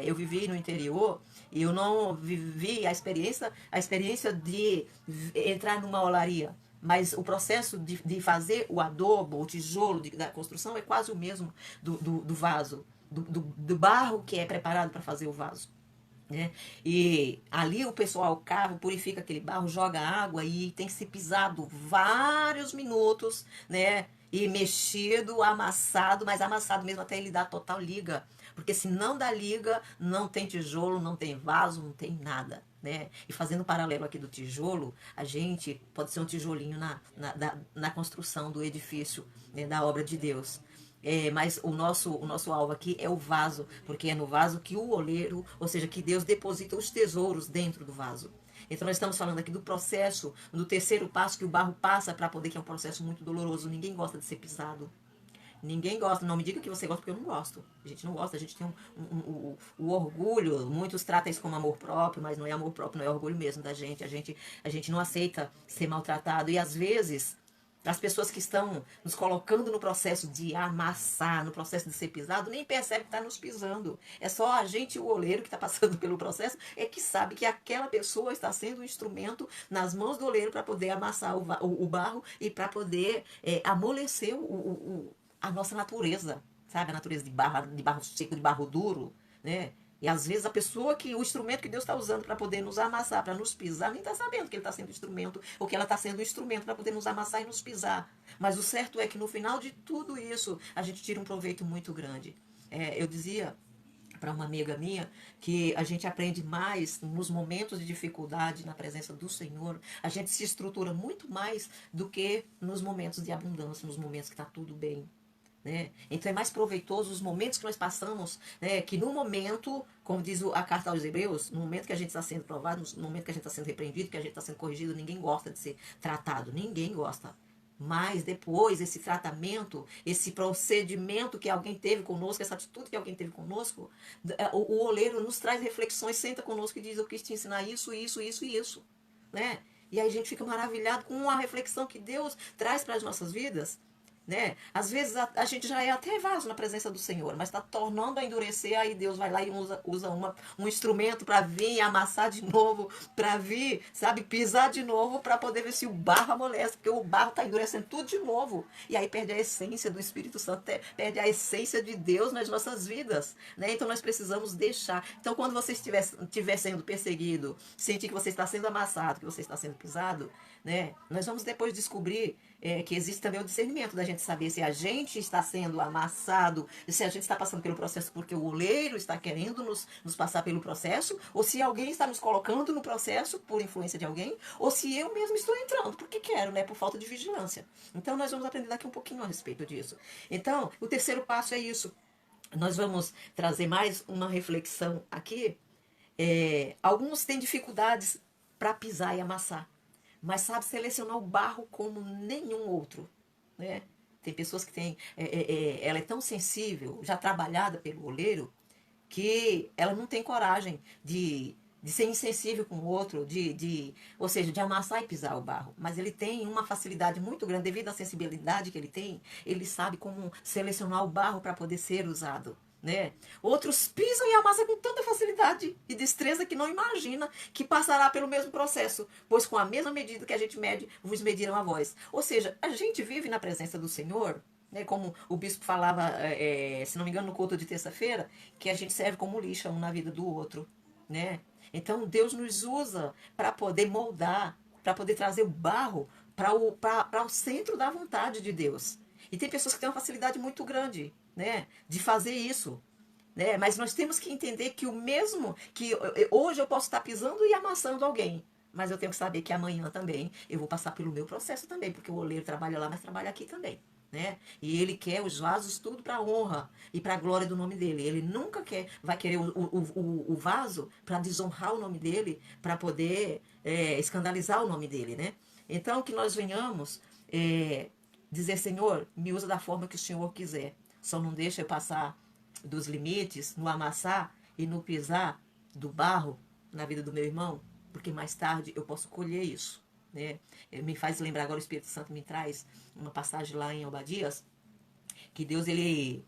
Eu vivi no interior e eu não vivi a experiência de entrar numa olaria. Mas o processo de fazer o adobo, o tijolo da construção é quase o mesmo do vaso, do barro que é preparado para fazer o vaso. Né? E ali o pessoal cava, purifica aquele barro, joga água e tem que ser pisado vários minutos, né? E mexido, amassado, mas amassado mesmo até ele dar total liga. Porque se não dá liga, não tem tijolo, não tem vaso, não tem nada. Né? E fazendo um paralelo aqui do tijolo, a gente pode ser um tijolinho na construção do edifício, né? Da obra de Deus. Mas o nosso alvo aqui é o vaso, porque é no vaso que o oleiro, ou seja, que Deus deposita os tesouros dentro do vaso. Então nós estamos falando aqui do processo, do terceiro passo que o barro passa para poder, que é um processo muito doloroso. Ninguém gosta de ser pisado. Ninguém gosta, não me diga que você gosta, porque eu não gosto. A gente não gosta, a gente tem o orgulho, muitos tratam isso como amor próprio, mas não é amor próprio, não é orgulho mesmo da gente. A gente não aceita ser maltratado. E às vezes, as pessoas que estão nos colocando no processo de amassar, no processo de ser pisado, nem percebe que está nos pisando. É só a gente, o oleiro, que está passando pelo processo, é que sabe que aquela pessoa está sendo um instrumento nas mãos do oleiro para poder amassar o barro e para poder amolecer a nossa natureza, sabe? A natureza de barro seco, de barro duro, né? E às vezes o instrumento que Deus está usando para poder nos amassar, para nos pisar, nem está sabendo que ele está sendo instrumento, ou que ela está sendo instrumento para poder nos amassar e nos pisar. Mas o certo é que no final de tudo isso, a gente tira um proveito muito grande. Eu dizia para uma amiga minha, que a gente aprende mais nos momentos de dificuldade na presença do Senhor. A gente se estrutura muito mais do que nos momentos de abundância, nos momentos que está tudo bem. Né? Então é mais proveitoso os momentos que nós passamos, né? Que no momento, como diz a carta aos Hebreus, no momento que a gente está sendo provado, no momento que a gente está sendo repreendido, que a gente está sendo corrigido, ninguém gosta de ser tratado, ninguém gosta. Mas depois, esse tratamento, esse procedimento que alguém teve conosco, essa atitude que alguém teve conosco, o oleiro nos traz reflexões, senta conosco e diz: eu quis te ensinar isso, isso, isso e isso. Né? E aí a gente fica maravilhado com a reflexão que Deus traz para as nossas vidas. Né? Às vezes a gente já é até vaso na presença do Senhor, mas está tornando a endurecer, aí Deus vai lá e usa um instrumento para vir amassar de novo, para vir, sabe, pisar de novo, para poder ver se o barro amolece, porque o barro está endurecendo tudo de novo. E aí perde a essência do Espírito Santo, perde a essência de Deus nas nossas vidas. Né? Então nós precisamos deixar. Então quando você estiver sendo perseguido, sentir que você está sendo amassado, que você está sendo pisado, né? Nós vamos depois descobrir que existe também o discernimento da gente saber se a gente está sendo amassado, se a gente está passando pelo processo porque o oleiro está querendo nos passar pelo processo, ou se alguém está nos colocando no processo por influência de alguém, ou se eu mesmo estou entrando porque quero, né, por falta de vigilância. Então nós vamos aprender daqui um pouquinho a respeito disso. Então, o terceiro passo é isso. Nós vamos trazer mais uma reflexão aqui. Alguns têm dificuldades para pisar e amassar, mas sabe selecionar o barro como nenhum outro, né? Tem pessoas que têm, ela é tão sensível, já trabalhada pelo oleiro, que ela não tem coragem de ser insensível com o outro, ou seja, de amassar e pisar o barro. Mas ele tem uma facilidade muito grande, devido à sensibilidade que ele tem, ele sabe como selecionar o barro para poder ser usado. Né? Outros pisam e amassam com tanta facilidade e destreza que não imagina que passará pelo mesmo processo, pois com a mesma medida que a gente mede, vos medirão a voz. Ou seja, a gente vive na presença do Senhor, né? Como o bispo falava, se não me engano, no culto de terça-feira, que a gente serve como lixa um na vida do outro. Né? Então Deus nos usa para poder moldar, para poder trazer o barro para o centro da vontade de Deus. E tem pessoas que têm uma facilidade muito grande, né, de fazer isso. Né? Mas nós temos que entender que o mesmo, que hoje eu posso estar pisando e amassando alguém, mas eu tenho que saber que amanhã também eu vou passar pelo meu processo também, porque o oleiro trabalha lá, mas trabalha aqui também. Né? E ele quer os vasos tudo para a honra e para a glória do nome dele. Ele nunca vai querer o vaso para desonrar o nome dele, para poder escandalizar o nome dele. Né? Então, que nós venhamos dizer: Senhor, me usa da forma que o Senhor quiser. Só não deixa eu passar dos limites no amassar e no pisar do barro na vida do meu irmão, porque mais tarde eu posso colher isso. Né? Me faz lembrar agora, o Espírito Santo me traz uma passagem lá em Obadias, que Deus ele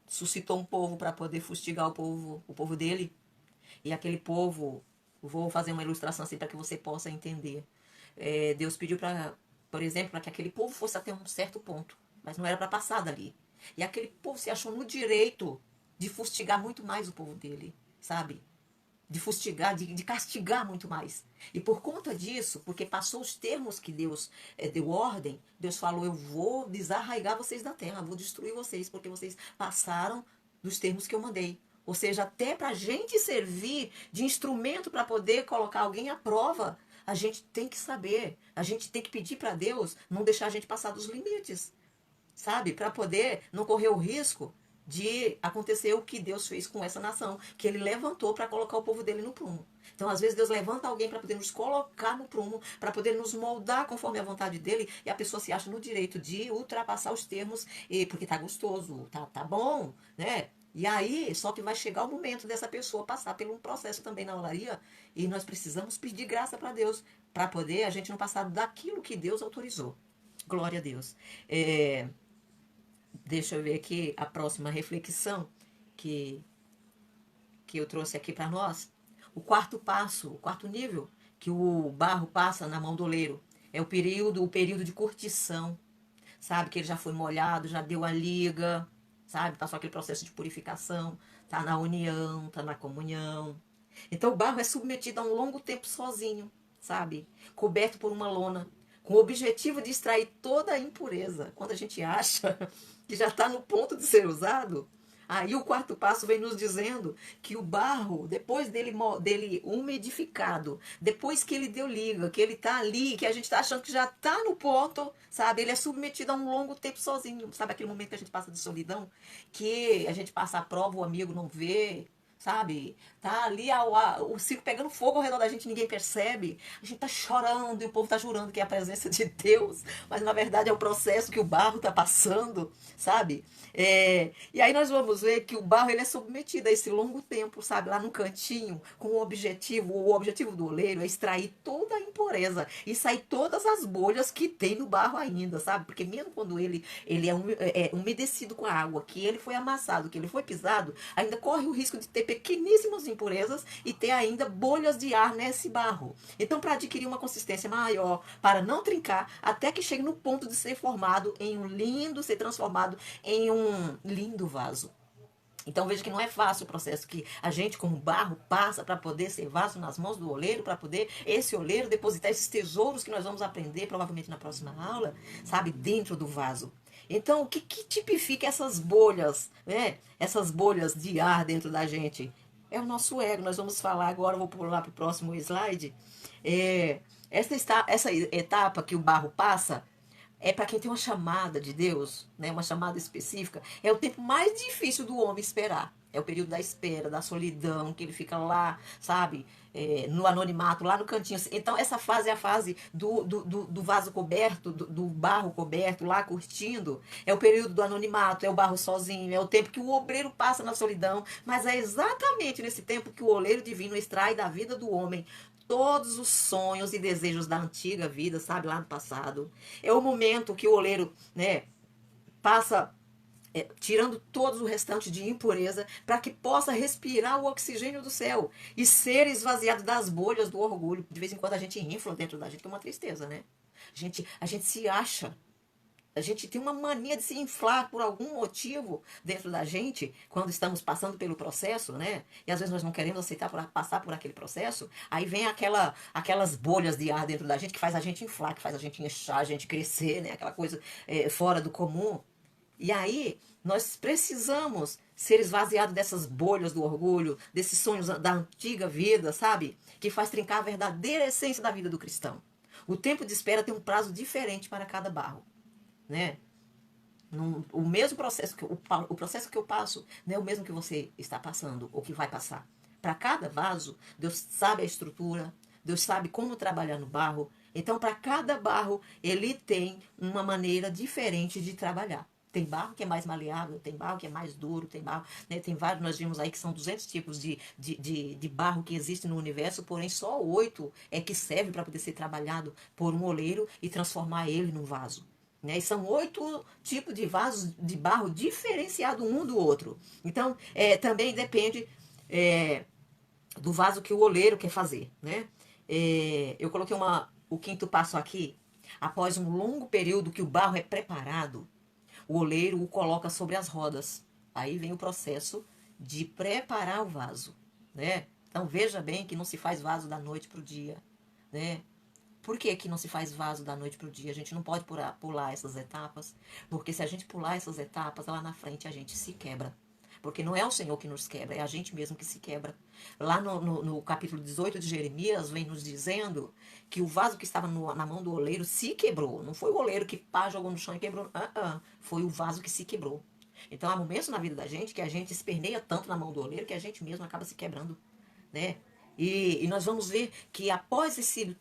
suscitou um povo para poder fustigar o povo dele, e aquele povo, vou fazer uma ilustração assim para que você possa entender. Deus pediu para, por exemplo, para que aquele povo fosse até um certo ponto, mas não era para passar dali. E aquele povo se achou no direito de fustigar muito mais o povo dele, sabe? De fustigar, de castigar muito mais. E por conta disso, porque passou os termos que Deus deu ordem, Deus falou: eu vou desarraigar vocês da terra, vou destruir vocês, porque vocês passaram dos termos que eu mandei. Ou seja, até para a gente servir de instrumento para poder colocar alguém à prova, a gente tem que saber, a gente tem que pedir para Deus não deixar a gente passar dos limites, sabe? Para poder não correr o risco de acontecer o que Deus fez com essa nação, que ele levantou para colocar o povo dele no prumo. Então, às vezes, Deus levanta alguém para poder nos colocar no prumo, para poder nos moldar conforme a vontade dele, e a pessoa se acha no direito de ultrapassar os termos, porque tá gostoso, tá bom, né? E aí, só que vai chegar o momento dessa pessoa passar por um processo também na olaria, e nós precisamos pedir graça para Deus, para poder a gente não passar daquilo que Deus autorizou. Glória a Deus. Deixa eu ver aqui a próxima reflexão que eu trouxe aqui para nós. O quarto passo, o quarto nível que o barro passa na mão do oleiro é o período de curtição. Sabe, que ele já foi molhado, já deu a liga, sabe, passou aquele processo de purificação, tá na união, tá na comunhão. Então o barro é submetido a um longo tempo sozinho, sabe, coberto por uma lona, com o objetivo de extrair toda a impureza. Quando a gente acha que já está no ponto de ser usado, Aí o quarto passo vem nos dizendo que o barro, depois dele umidificado, depois que ele deu liga, que ele tá ali, que a gente tá achando que já tá no ponto, sabe? Ele é submetido a um longo tempo sozinho. Sabe aquele momento que a gente passa de solidão? Que a gente passa a prova, o amigo não vê, sabe? Tá ali o circo pegando fogo ao redor da gente, ninguém percebe. A gente tá chorando e o povo tá jurando que é a presença de Deus, mas na verdade é o processo que o barro tá passando, sabe? E aí nós vamos ver que o barro ele é submetido a esse longo tempo, sabe? Lá no cantinho, com o objetivo do oleiro é extrair toda a impureza e sair todas as bolhas que tem no barro ainda, sabe? Porque mesmo quando ele é umedecido com a água, que ele foi amassado, que ele foi pisado, ainda corre o risco de ter pequeníssimas impurezas e ter ainda bolhas de ar nesse barro. Então, para adquirir uma consistência maior, para não trincar, até que chegue no ponto de ser formado em um lindo, ser transformado em um lindo vaso. Então veja que não é fácil o processo que a gente, como barro, passa para poder ser vaso nas mãos do oleiro, para poder esse oleiro depositar esses tesouros que nós vamos aprender provavelmente na próxima aula, sabe, dentro do vaso. Então, o que tipifica essas bolhas, né? Essas bolhas de ar dentro da gente? É o nosso ego. Nós vamos falar agora, vou pular para o próximo slide. Essa etapa que o barro passa é para quem tem uma chamada de Deus, né, uma chamada específica, é o tempo mais difícil do homem esperar. É o período da espera, da solidão, que ele fica lá, sabe, no anonimato, lá no cantinho. Então, essa fase é a fase do vaso coberto, do barro coberto, lá curtindo. É o período do anonimato, é o barro sozinho, é o tempo que o obreiro passa na solidão. Mas é exatamente nesse tempo que o oleiro divino extrai da vida do homem todos os sonhos e desejos da antiga vida, sabe, lá no passado. É o momento que o oleiro, né, passa tirando todos o restante de impureza para que possa respirar o oxigênio do céu e ser esvaziado das bolhas do orgulho. De vez em quando a gente infla dentro da gente, que é uma tristeza, né? A gente se acha. A gente tem uma mania de se inflar por algum motivo dentro da gente, quando estamos passando pelo processo, né? E às vezes nós não queremos aceitar passar por aquele processo. Aí vem aquelas bolhas de ar dentro da gente que faz a gente inflar, que faz a gente inchar, a gente crescer, né? Aquela coisa fora do comum. E aí nós precisamos ser esvaziados dessas bolhas do orgulho, desses sonhos da antiga vida, sabe? Que faz trincar a verdadeira essência da vida do cristão. O tempo de espera tem um prazo diferente para cada barro, né? O mesmo processo o processo que eu passo não é o mesmo que você está passando ou que vai passar. Para cada vaso, Deus sabe a estrutura, Deus sabe como trabalhar no barro. Então, para cada barro, ele tem uma maneira diferente de trabalhar. Tem barro que é mais maleável, tem barro que é mais duro, tem barro, né, tem vários, nós vimos aí que são 200 tipos de barro que existem no universo, porém só 8 é que serve para poder ser trabalhado por um oleiro e transformar ele num vaso. Né? E são 8 tipos de vasos de barro diferenciados um do outro. Então, também depende do vaso que o oleiro quer fazer. Né? Eu coloquei o quinto passo aqui. Após um longo período que o barro é preparado, o oleiro o coloca sobre as rodas. Aí vem o processo de preparar o vaso. Né? Então, veja bem que não se faz vaso da noite para o dia. Né? Por que, que não se faz vaso da noite para o dia? A gente não pode pular essas etapas, porque se a gente pular essas etapas, lá na frente a gente se quebra. Porque não é o Senhor que nos quebra, é a gente mesmo que se quebra. Lá no capítulo 18 de Jeremias, vem nos dizendo que o vaso que estava na mão do oleiro se quebrou. Não foi o oleiro que jogou no chão e quebrou. Foi o vaso que se quebrou. Então há momentos na vida da gente que a gente esperneia tanto na mão do oleiro que a gente mesmo acaba se quebrando, né? E nós vamos ver que após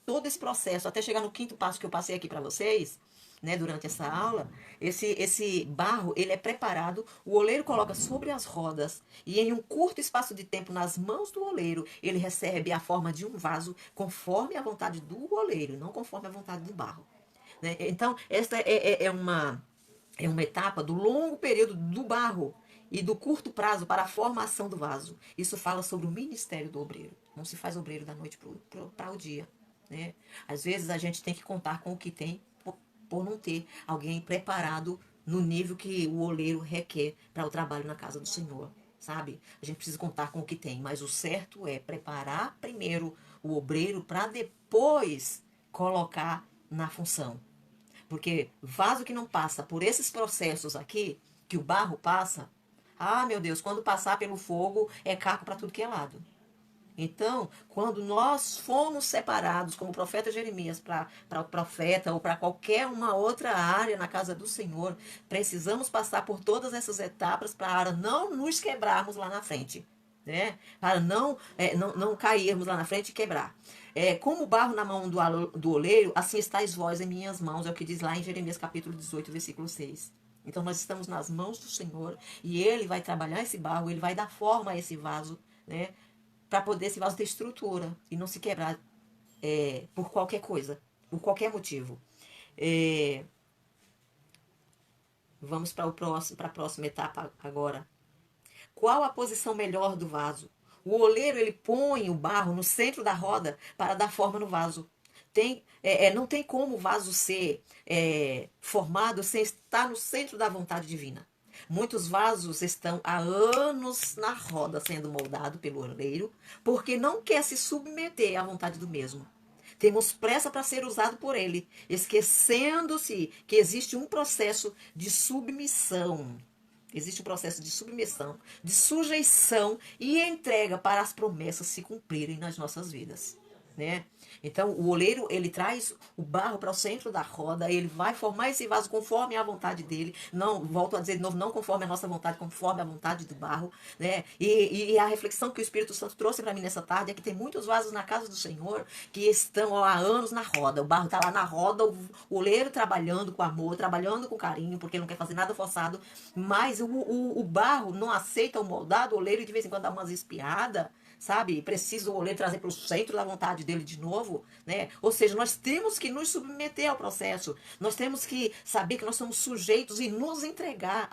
todo esse processo, até chegar no quinto passo que eu passei aqui para vocês, né, durante essa aula, esse barro ele é preparado, o oleiro coloca sobre as rodas e em um curto espaço de tempo nas mãos do oleiro, ele recebe a forma de um vaso conforme a vontade do oleiro, não conforme a vontade do barro. Né? Então, esta é uma etapa do longo período do barro e do curto prazo para a formação do vaso. Isso fala sobre o ministério do obreiro. Não se faz obreiro da noite para o dia. Né? Às vezes a gente tem que contar com o que tem por não ter alguém preparado no nível que o oleiro requer para o trabalho na casa do Senhor. Sabe? A gente precisa contar com o que tem, mas o certo é preparar primeiro o obreiro para depois colocar na função. Porque vaso que não passa por esses processos aqui, que o barro passa, Ah, meu Deus, quando passar pelo fogo, é caco para tudo que é lado. Então, quando nós fomos separados, como o profeta Jeremias, para o profeta ou para qualquer uma outra área na casa do Senhor, precisamos passar por todas essas etapas para não nos quebrarmos lá na frente. Né? Para não cairmos lá na frente e quebrar. Como o barro na mão do oleiro, assim estáis vós em minhas mãos, é o que diz lá em Jeremias capítulo 18, versículo 6. Então nós estamos nas mãos do Senhor e Ele vai trabalhar esse barro, Ele vai dar forma a esse vaso, né? Para poder esse vaso ter estrutura e não se quebrar por qualquer coisa, por qualquer motivo. É, vamos para a próxima etapa agora. Qual a posição melhor do vaso? O oleiro ele põe o barro no centro da roda para dar forma no vaso. Não tem como o vaso ser formado sem estar no centro da vontade divina. Muitos vasos estão há anos na roda sendo moldado pelo oleiro, porque não quer se submeter à vontade do mesmo. Temos pressa para ser usado por ele, esquecendo-se que existe um processo de submissão. Existe um processo de submissão, de sujeição e entrega para as promessas se cumprirem nas nossas vidas. Né? Então, o oleiro, ele traz o barro para o centro da roda, ele vai formar esse vaso conforme a vontade dele, não, volto a dizer de novo, não conforme a nossa vontade, conforme a vontade do barro, né? E a reflexão que o Espírito Santo trouxe para mim nessa tarde é que tem muitos vasos na casa do Senhor que estão há anos na roda, o barro está lá na roda, o oleiro trabalhando com amor, trabalhando com carinho, porque ele não quer fazer nada forçado, mas o barro não aceita o moldado, o oleiro de vez em quando dá umas espiadas, sabe? Precisa o oleiro trazer para o centro da vontade dele de novo, né? Ou seja, nós temos que nos submeter ao processo. Nós temos que saber que nós somos sujeitos e nos entregar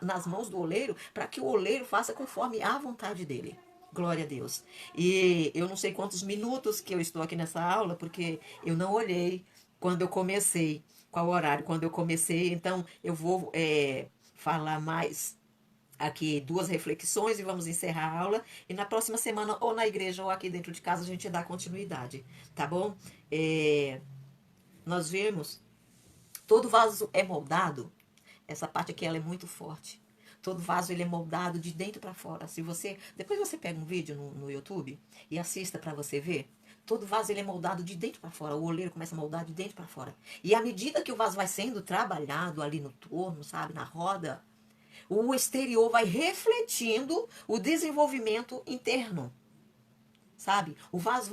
nas mãos do oleiro para que o oleiro faça conforme a vontade dele. Glória a Deus. E eu não sei quantos minutos que eu estou aqui nessa aula, porque eu não olhei quando eu comecei, qual horário, quando eu comecei. Então, eu vou falar mais aqui duas reflexões e vamos encerrar a aula. E na próxima semana, ou na igreja ou aqui dentro de casa, a gente dá continuidade, tá bom? Nós vemos, todo vaso é moldado, essa parte aqui ela é muito forte. Todo vaso ele é moldado de dentro para fora. Se você, depois você pega um vídeo no YouTube e assista para você ver. Todo vaso ele é moldado de dentro para fora. O oleiro começa a moldar de dentro para fora. E à medida que o vaso vai sendo trabalhado ali no torno, sabe, na roda, o exterior vai refletindo o desenvolvimento interno. Sabe? O vaso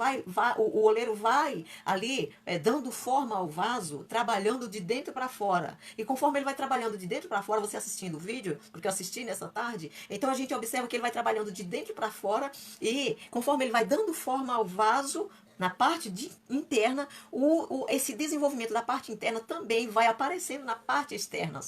o oleiro vai ali dando forma ao vaso, trabalhando de dentro para fora. E conforme ele vai trabalhando de dentro para fora, você assistindo o vídeo, porque eu assisti nessa tarde, então a gente observa que ele vai trabalhando de dentro para fora e conforme ele vai dando forma ao vaso, na parte interna, esse desenvolvimento da parte interna também vai aparecendo na parte externa,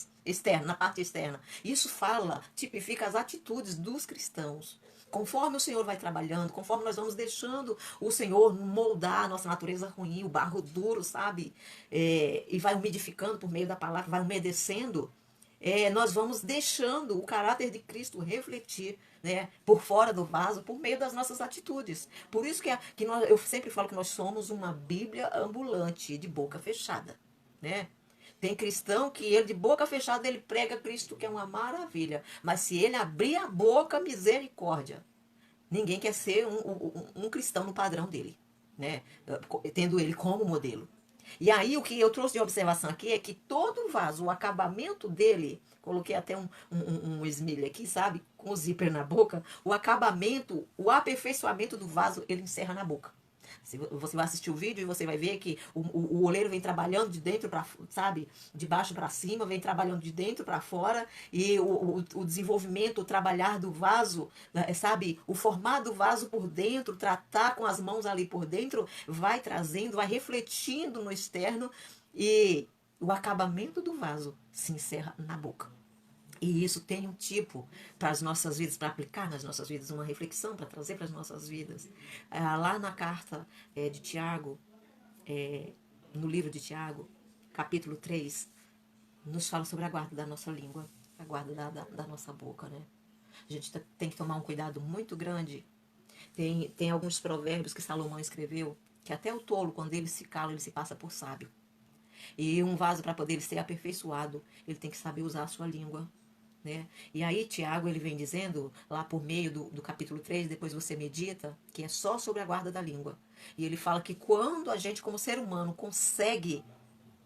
na parte externa. Isso fala, tipifica as atitudes dos cristãos. Conforme o Senhor vai trabalhando, conforme nós vamos deixando o Senhor moldar a nossa natureza ruim, o barro duro, sabe? E vai umidificando por meio da palavra, vai umedecendo, nós vamos deixando o caráter de Cristo refletir, né, por fora do vaso, por meio das nossas atitudes. Por isso eu sempre falo que nós somos uma Bíblia ambulante, de boca fechada. Né? Tem cristão que ele de boca fechada ele prega Cristo que é uma maravilha. Mas se ele abrir a boca, misericórdia. Ninguém quer ser um cristão no padrão dele, né? Tendo ele como modelo. E aí o que eu trouxe de observação aqui é que todo vaso, o acabamento dele, coloquei até um esmilho aqui, sabe? Com o zíper na boca, o acabamento, o aperfeiçoamento do vaso, ele encerra na boca. Você vai assistir o vídeo e você vai ver que o oleiro vem trabalhando de dentro para, sabe, de baixo para cima, vem trabalhando de dentro para fora, e o desenvolvimento, o trabalhar do vaso, sabe, o formar do vaso por dentro, tratar com as mãos ali por dentro, vai trazendo, vai refletindo no externo, e o acabamento do vaso se encerra na boca. E isso tem um tipo para as nossas vidas, para aplicar nas nossas vidas, uma reflexão para trazer para as nossas vidas. Lá na carta de Tiago, no livro de Tiago, capítulo 3, nos fala sobre a guarda da nossa língua, a guarda da nossa boca, né? A gente tem que tomar um cuidado muito grande. Tem alguns provérbios que Salomão escreveu, que até o tolo, quando ele se cala, ele se passa por sábio. E um vaso, para poder ser aperfeiçoado, ele tem que saber usar a sua língua. né? E aí Tiago ele vem dizendo, lá por meio do capítulo 3, depois você medita, que é só sobre a guarda da língua. E ele fala que quando a gente, como ser humano,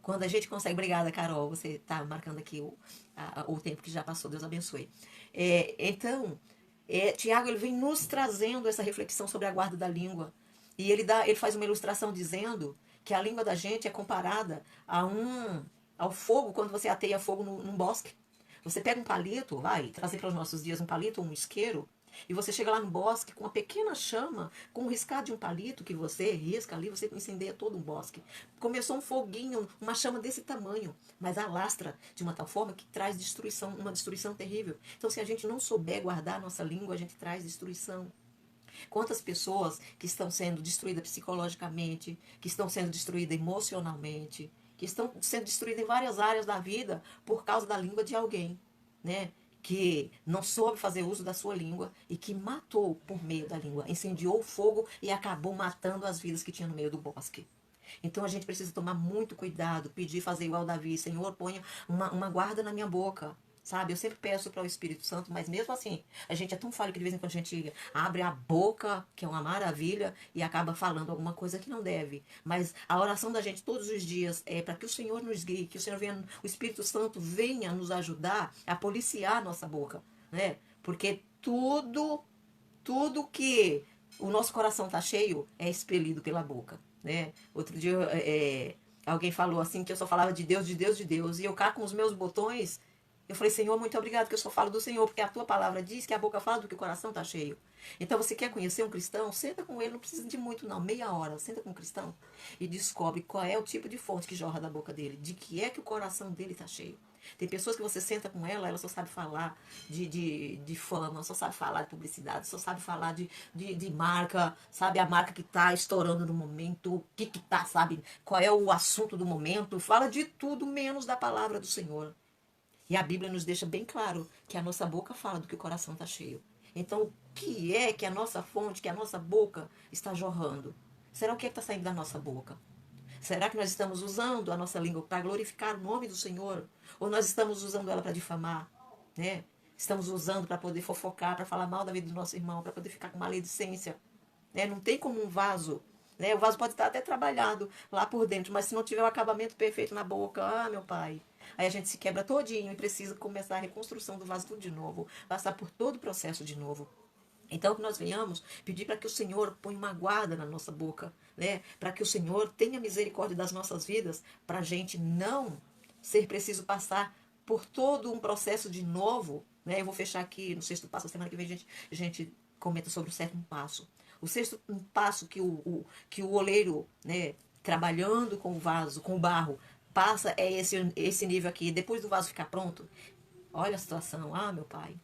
quando a gente consegue, obrigada Carol, você está marcando aqui o tempo que já passou, Deus abençoe. Então, Tiago ele vem nos trazendo essa reflexão sobre a guarda da língua. E ele faz uma ilustração dizendo que a língua da gente é comparada ao fogo, quando você ateia fogo num bosque. Você pega um palito, vai trazer para os nossos dias um palito ou um isqueiro, e você chega lá no bosque com uma pequena chama, com um riscado de um palito que você risca ali, você incendeia todo um bosque. Começou um foguinho, uma chama desse tamanho, mas alastra de uma tal forma que traz destruição, uma destruição terrível. Então, se a gente não souber guardar a nossa língua, a gente traz destruição. Quantas pessoas que estão sendo destruídas psicologicamente, que estão sendo destruídas emocionalmente, que estão sendo destruídas em várias áreas da vida por causa da língua de alguém, né? Que não soube fazer uso da sua língua e que matou por meio da língua, incendiou o fogo e acabou matando as vidas que tinha no meio do bosque. Então a gente precisa tomar muito cuidado, pedir, fazer igual Davi, Senhor, ponha uma guarda na minha boca. Sabe, eu sempre peço para o Espírito Santo, mas mesmo assim, a gente é tão falho que de vez em quando a gente abre a boca, que é uma maravilha, e acaba falando alguma coisa que não deve. Mas a oração da gente todos os dias é para que o Senhor nos guie, que o Senhor venha, o Espírito Santo venha nos ajudar a policiar a nossa boca, né? Porque tudo que o nosso coração tá cheio é expelido pela boca, né? Outro dia alguém falou assim que eu só falava de Deus, de Deus, de Deus, e eu cá com os meus botões. Eu falei, Senhor, muito obrigado, que eu só falo do Senhor, porque a tua palavra diz que a boca fala do que o coração está cheio. Então, você quer conhecer um cristão? Senta com ele, não precisa de muito, não. Meia hora, senta com um cristão e descobre qual é o tipo de fonte que jorra da boca dele, de que é que o coração dele está cheio. Tem pessoas que você senta com ela só sabe falar de fama, só sabe falar de publicidade, só sabe falar de marca, sabe a marca que está estourando no momento, o que tá, sabe, qual é o assunto do momento, fala de tudo menos da palavra do Senhor. E a Bíblia nos deixa bem claro que a nossa boca fala do que o coração está cheio. Então, o que é que a nossa fonte, que a nossa boca está jorrando? Será o que está saindo da nossa boca? Será que nós estamos usando a nossa língua para glorificar o nome do Senhor? Ou nós estamos usando ela para difamar? Né? Estamos usando para poder fofocar, para falar mal da vida do nosso irmão, para poder ficar com maledicência. Né? Não tem como um vaso. Né? O vaso pode estar até trabalhado lá por dentro, mas se não tiver o acabamento perfeito na boca, ah, meu pai. Aí a gente se quebra todinho e precisa começar a reconstrução do vaso tudo de novo, passar por todo o processo de novo. Então, que nós venhamos pedir para que o Senhor ponha uma guarda na nossa boca, né? Para que o Senhor tenha misericórdia das nossas vidas, para a gente não ser preciso passar por todo um processo de novo, né? Eu vou fechar aqui no sexto passo, a semana que vem a gente comenta sobre o sétimo passo. O sexto passo que o oleiro, né, trabalhando com o vaso, com o barro, passa é esse nível aqui. Depois do vaso ficar pronto, olha a situação, ah, meu pai.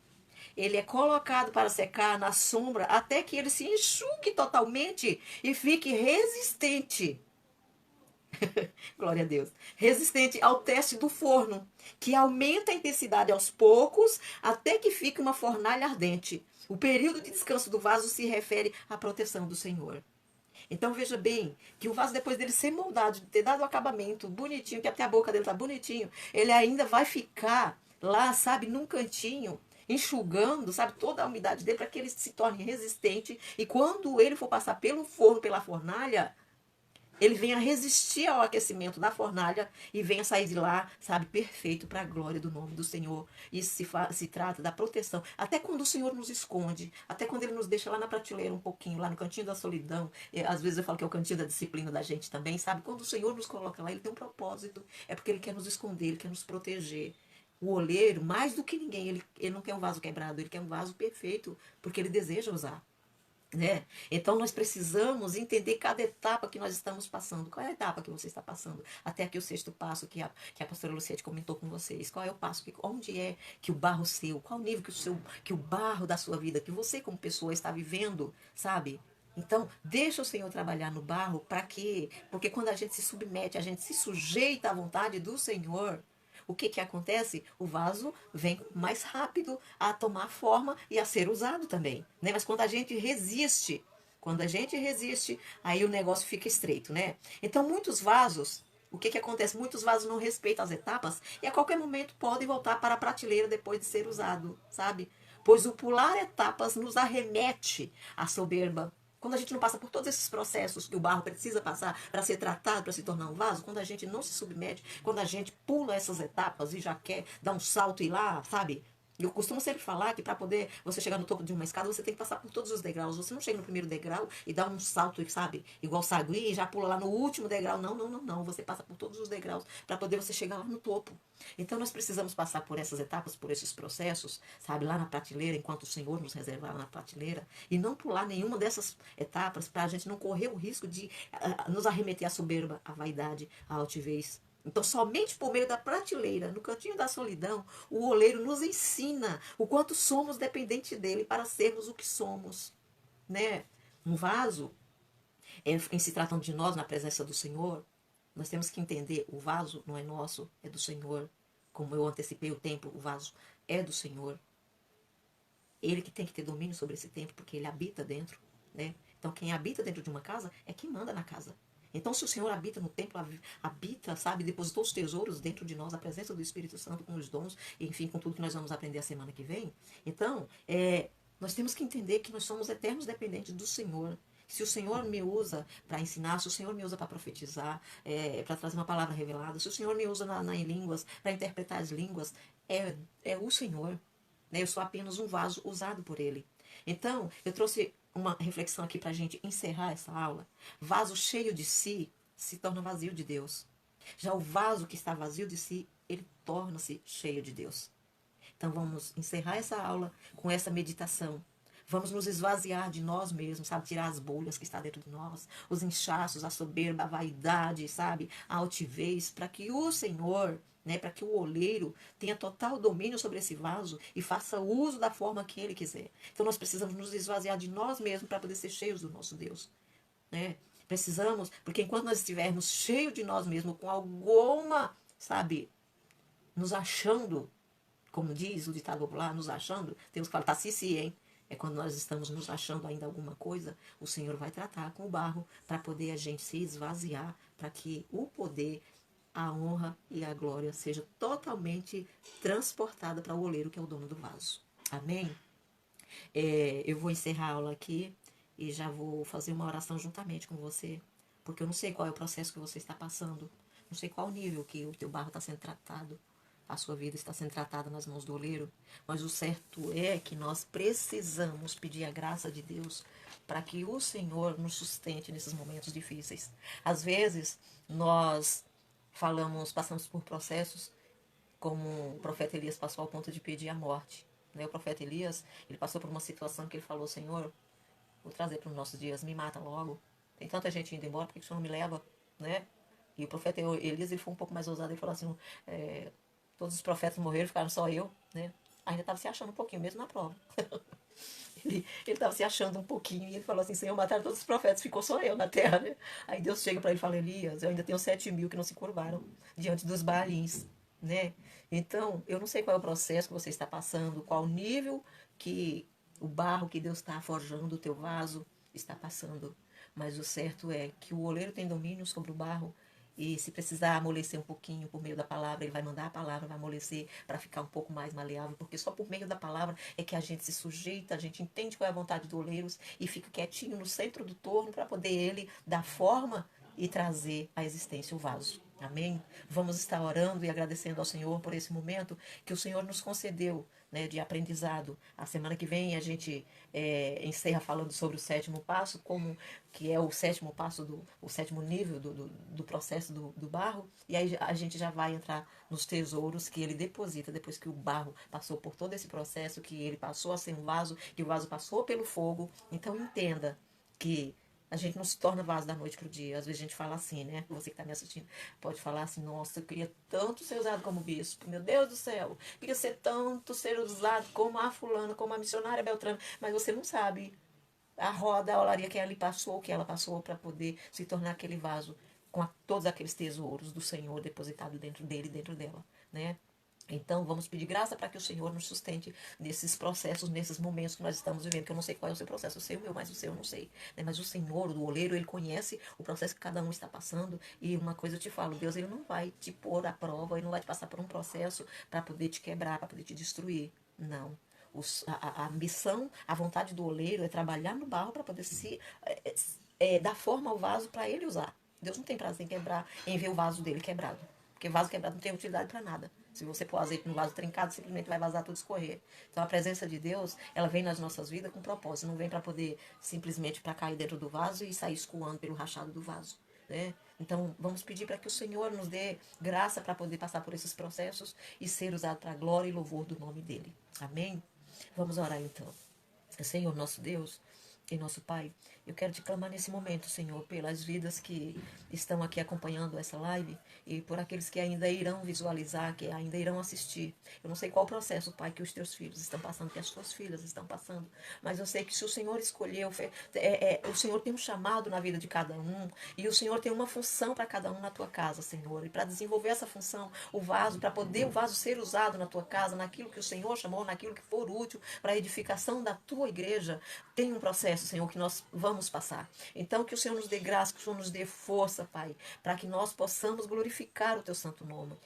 Ele é colocado para secar na sombra até que ele se enxugue totalmente e fique resistente. Glória a Deus. Resistente ao teste do forno, que aumenta a intensidade aos poucos até que fique uma fornalha ardente. O período de descanso do vaso se refere à proteção do Senhor. Então veja bem que o vaso, depois dele ser moldado, de ter dado o acabamento bonitinho, que até a boca dele tá bonitinho, ele ainda vai ficar lá, sabe, num cantinho, enxugando, sabe, toda a umidade dele para que ele se torne resistente. E quando ele for passar pelo forno, pela fornalha, ele venha resistir ao aquecimento da fornalha e venha sair de lá, sabe, perfeito para a glória do nome do Senhor. Isso se trata da proteção. Até quando o Senhor nos esconde, até quando Ele nos deixa lá na prateleira um pouquinho, lá no cantinho da solidão. Às vezes eu falo que é o cantinho da disciplina da gente também, sabe? Quando o Senhor nos coloca lá, Ele tem um propósito. É porque Ele quer nos esconder, Ele quer nos proteger. O oleiro, mais do que ninguém, ele não quer um vaso quebrado, ele quer um vaso perfeito, porque Ele deseja usar. Né? Então nós precisamos entender cada etapa que nós estamos passando. Qual é a etapa que você está passando? Até aqui o sexto passo que a pastora Luciete comentou com vocês. Qual é o passo? Onde é que o barro seu, qual o nível que o barro da sua vida, que você como pessoa está vivendo, sabe? Então, deixa o Senhor trabalhar no barro para quê? Porque quando a gente se submete, a gente se sujeita à vontade do Senhor, o que acontece? O vaso vem mais rápido a tomar forma e a ser usado também, né? Mas quando a gente resiste, aí o negócio fica estreito, né? Então, muitos vasos O que acontece? Muitos vasos não respeitam as etapas e a qualquer momento podem voltar para a prateleira depois de ser usado, sabe? Pois o pular etapas nos arremete à soberba. Quando a gente não passa por todos esses processos que o barro precisa passar para ser tratado, para se tornar um vaso, quando a gente não se submete, quando a gente pula essas etapas e já quer dar um salto e ir lá, sabe? Eu costumo sempre falar que para poder você chegar no topo de uma escada, você tem que passar por todos os degraus. Você não chega no primeiro degrau e dá um salto, sabe? Igual sagui e já pula lá no último degrau. Não, não, não, não. Você passa por todos os degraus para poder você chegar lá no topo. Então nós precisamos passar por essas etapas, por esses processos, sabe? Lá na prateleira, enquanto o Senhor nos reservar na prateleira. E não pular nenhuma dessas etapas para a gente não correr o risco de nos arremeter à soberba, à vaidade, à altivez. Então, somente por meio da prateleira, no cantinho da solidão, o oleiro nos ensina o quanto somos dependentes dele para sermos o que somos, né? Um vaso, em se tratando de nós na presença do Senhor, nós temos que entender, o vaso não é nosso, é do Senhor. Como eu antecipei o tempo, o vaso é do Senhor. Ele que tem que ter domínio sobre esse tempo, porque ele habita dentro, né? Então, quem habita dentro de uma casa é quem manda na casa. Então, se o Senhor habita no templo, habita, sabe, depositou os tesouros dentro de nós, a presença do Espírito Santo com os dons, enfim, com tudo que nós vamos aprender a semana que vem. Então, nós temos que entender que nós somos eternos dependentes do Senhor. Se o Senhor me usa para ensinar, se o Senhor me usa para profetizar, para trazer uma palavra revelada, se o Senhor me usa em línguas, para interpretar as línguas, é o Senhor. Né? Eu sou apenas um vaso usado por Ele. Então, eu trouxe uma reflexão aqui para a gente encerrar essa aula. Vaso cheio de si se torna vazio de Deus. Já o vaso que está vazio de si, ele torna-se cheio de Deus. Então vamos encerrar essa aula com essa meditação. Vamos nos esvaziar de nós mesmos, sabe? Tirar as bolhas que está dentro de nós, os inchaços, a soberba, a vaidade, sabe? A altivez, para que o Senhor, né? Para que o oleiro tenha total domínio sobre esse vaso e faça uso da forma que ele quiser. Então nós precisamos nos esvaziar de nós mesmos para poder ser cheios do nosso Deus, né? Precisamos, porque enquanto nós estivermos cheios de nós mesmos, com alguma, sabe, nos achando, como diz o ditado popular, nos achando, temos que falar, tá sim, hein? É quando nós estamos nos achando ainda alguma coisa, o Senhor vai tratar com o barro para poder a gente se esvaziar, para que o poder, a honra e a glória seja totalmente transportada para o oleiro, que é o dono do vaso. Amém? Eu vou encerrar a aula aqui e já vou fazer uma oração juntamente com você, porque eu não sei qual é o processo que você está passando, não sei qual o nível que o teu barro está sendo tratado, a sua vida está sendo tratada nas mãos do oleiro, mas o certo é que nós precisamos pedir a graça de Deus para que o Senhor nos sustente nesses momentos difíceis. Às vezes, nós passamos por processos como o profeta Elias passou ao ponto de pedir a morte. Né? O profeta Elias, ele passou por uma situação que ele falou, Senhor, vou trazer para os nossos dias, me mata logo. Tem tanta gente indo embora, por que o Senhor não me leva? Né? E o profeta Elias, ele foi um pouco mais ousado, ele falou assim, todos os profetas morreram, ficaram só eu, né? Ainda estava se achando um pouquinho, mesmo na prova. Ele estava se achando um pouquinho e ele falou assim, Senhor, mataram todos os profetas, ficou só eu na terra, né? Aí Deus chega para ele e fala, Elias, eu ainda tenho 7.000 que não se curvaram diante dos Baalins, né? Então, eu não sei qual é o processo que você está passando, qual o nível que o barro que Deus está forjando o teu vaso está passando. Mas o certo é que o oleiro tem domínio sobre o barro e se precisar amolecer um pouquinho por meio da palavra, ele vai mandar a palavra, vai amolecer para ficar um pouco mais maleável, porque só por meio da palavra é que a gente se sujeita, a gente entende qual é a vontade do oleiro e fica quietinho no centro do torno para poder ele dar forma e trazer à existência o vaso. Amém? Vamos estar orando e agradecendo ao Senhor por esse momento que o Senhor nos concedeu, né, de aprendizado. A semana que vem a gente encerra falando sobre o sétimo passo, como que é o sétimo passo, o sétimo nível do processo do barro. E aí a gente já vai entrar nos tesouros que ele deposita depois que o barro passou por todo esse processo, que ele passou a ser um vaso, que o vaso passou pelo fogo. Então entenda que a gente não se torna vaso da noite pro dia. Às vezes a gente fala assim, né? Você que está me assistindo pode falar assim, nossa, eu queria tanto ser usado como bispo. Meu Deus do céu. Queria ser usado como a fulana, como a missionária Beltrana. Mas você não sabe a roda, a olaria que ela passou para poder se tornar aquele vaso com todos aqueles tesouros do Senhor depositado dentro dele e dentro dela, né? Então, vamos pedir graça para que o Senhor nos sustente nesses processos, nesses momentos que nós estamos vivendo, que eu não sei qual é o seu processo, eu sei o meu, mas o seu eu não sei. Né? Mas o Senhor, o oleiro, ele conhece o processo que cada um está passando. E uma coisa eu te falo, Deus, ele não vai te pôr à prova, ele não vai te passar por um processo para poder te quebrar, para poder te destruir. Não. A missão, a vontade do oleiro é trabalhar no barro para poder dar forma ao vaso para ele usar. Deus não tem prazer em quebrar, em ver o vaso dele quebrado. Porque vaso quebrado não tem utilidade para nada. Se você pôr azeite no vaso trincado, simplesmente vai vazar tudo, escorrer. Então a presença de Deus, ela vem nas nossas vidas com propósito. Não vem para poder simplesmente para cair dentro do vaso e sair escoando pelo rachado do vaso. Né? Então vamos pedir para que o Senhor nos dê graça para poder passar por esses processos e ser usado para a glória e louvor do nome dele. Amém? Vamos orar então. Senhor nosso Deus e nosso Pai, eu quero te clamar nesse momento, Senhor, pelas vidas que estão aqui acompanhando essa live e por aqueles que ainda irão visualizar, que ainda irão assistir. Eu não sei qual o processo, Pai, que os teus filhos estão passando, que as tuas filhas estão passando, mas eu sei que se o Senhor escolheu, o Senhor tem um chamado na vida de cada um e o Senhor tem uma função para cada um na tua casa, Senhor. E para desenvolver essa função, o vaso, para poder o vaso ser usado na tua casa, naquilo que o Senhor chamou, naquilo que for útil para a edificação da tua igreja, tem um processo, Senhor, que nós vamos passar. Então, que o Senhor nos dê graça, que o Senhor nos dê força, Pai, para que nós possamos glorificar o teu santo nome.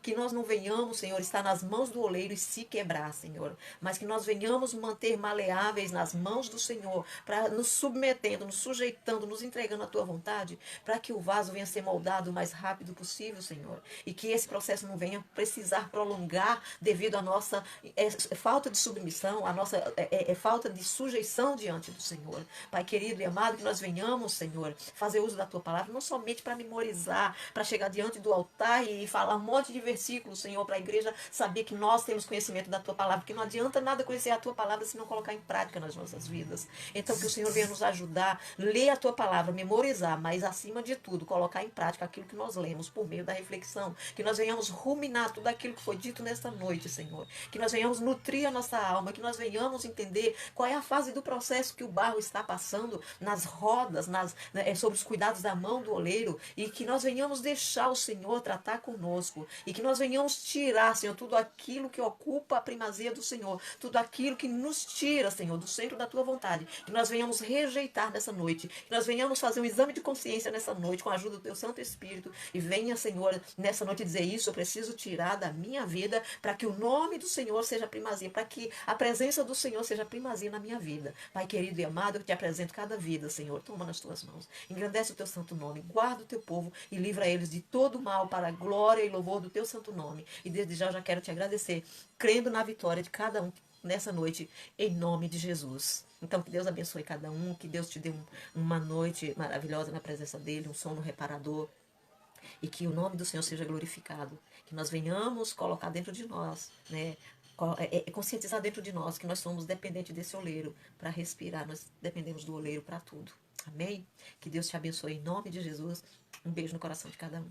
Que nós não venhamos, Senhor, estar nas mãos do oleiro e se quebrar, Senhor. Mas que nós venhamos manter maleáveis nas mãos do Senhor, para nos submetendo, nos sujeitando, nos entregando à tua vontade, para que o vaso venha a ser moldado o mais rápido possível, Senhor. E que esse processo não venha precisar prolongar devido à nossa falta de submissão, à nossa falta de sujeição diante do Senhor. Pai querido e amado, que nós venhamos, Senhor, fazer uso da tua palavra, não somente para memorizar, para chegar diante do altar e falar um monte de versículos, Senhor, para a igreja saber que nós temos conhecimento da tua palavra, porque não adianta nada conhecer a tua palavra se não colocar em prática nas nossas vidas. Então, que o Senhor venha nos ajudar, ler a tua palavra, memorizar, mas acima de tudo, colocar em prática aquilo que nós lemos por meio da reflexão, que nós venhamos ruminar tudo aquilo que foi dito nesta noite, Senhor, que nós venhamos nutrir a nossa alma, que nós venhamos entender qual é a fase do processo que o barro está passando nas rodas, sobre os cuidados da mão do oleiro, e que nós venhamos deixar o Senhor tratar conosco, e que nós venhamos tirar, Senhor, tudo aquilo que ocupa a primazia do Senhor, tudo aquilo que nos tira, Senhor, do centro da tua vontade, que nós venhamos rejeitar nessa noite, que nós venhamos fazer um exame de consciência nessa noite, com a ajuda do teu Santo Espírito, e venha, Senhor, nessa noite dizer isso, eu preciso tirar da minha vida, para que o nome do Senhor seja primazia, para que a presença do Senhor seja primazia na minha vida. Pai querido e amado, eu te apresento cada vida, Senhor, toma nas tuas mãos, engrandece o teu santo nome, guarda o teu povo e livra eles de todo mal para a glória e louvor do teu santo nome. E desde já eu já quero te agradecer, crendo na vitória de cada um nessa noite, em nome de Jesus. Então, que Deus abençoe cada um, que Deus te dê uma noite maravilhosa na presença dele, um sono reparador, e que o nome do Senhor seja glorificado, que nós venhamos colocar dentro de nós, né, conscientizar dentro de nós que nós somos dependentes desse oleiro para respirar, nós dependemos do oleiro para tudo. Amém? Que Deus te abençoe em nome de Jesus. Um beijo no coração de cada um.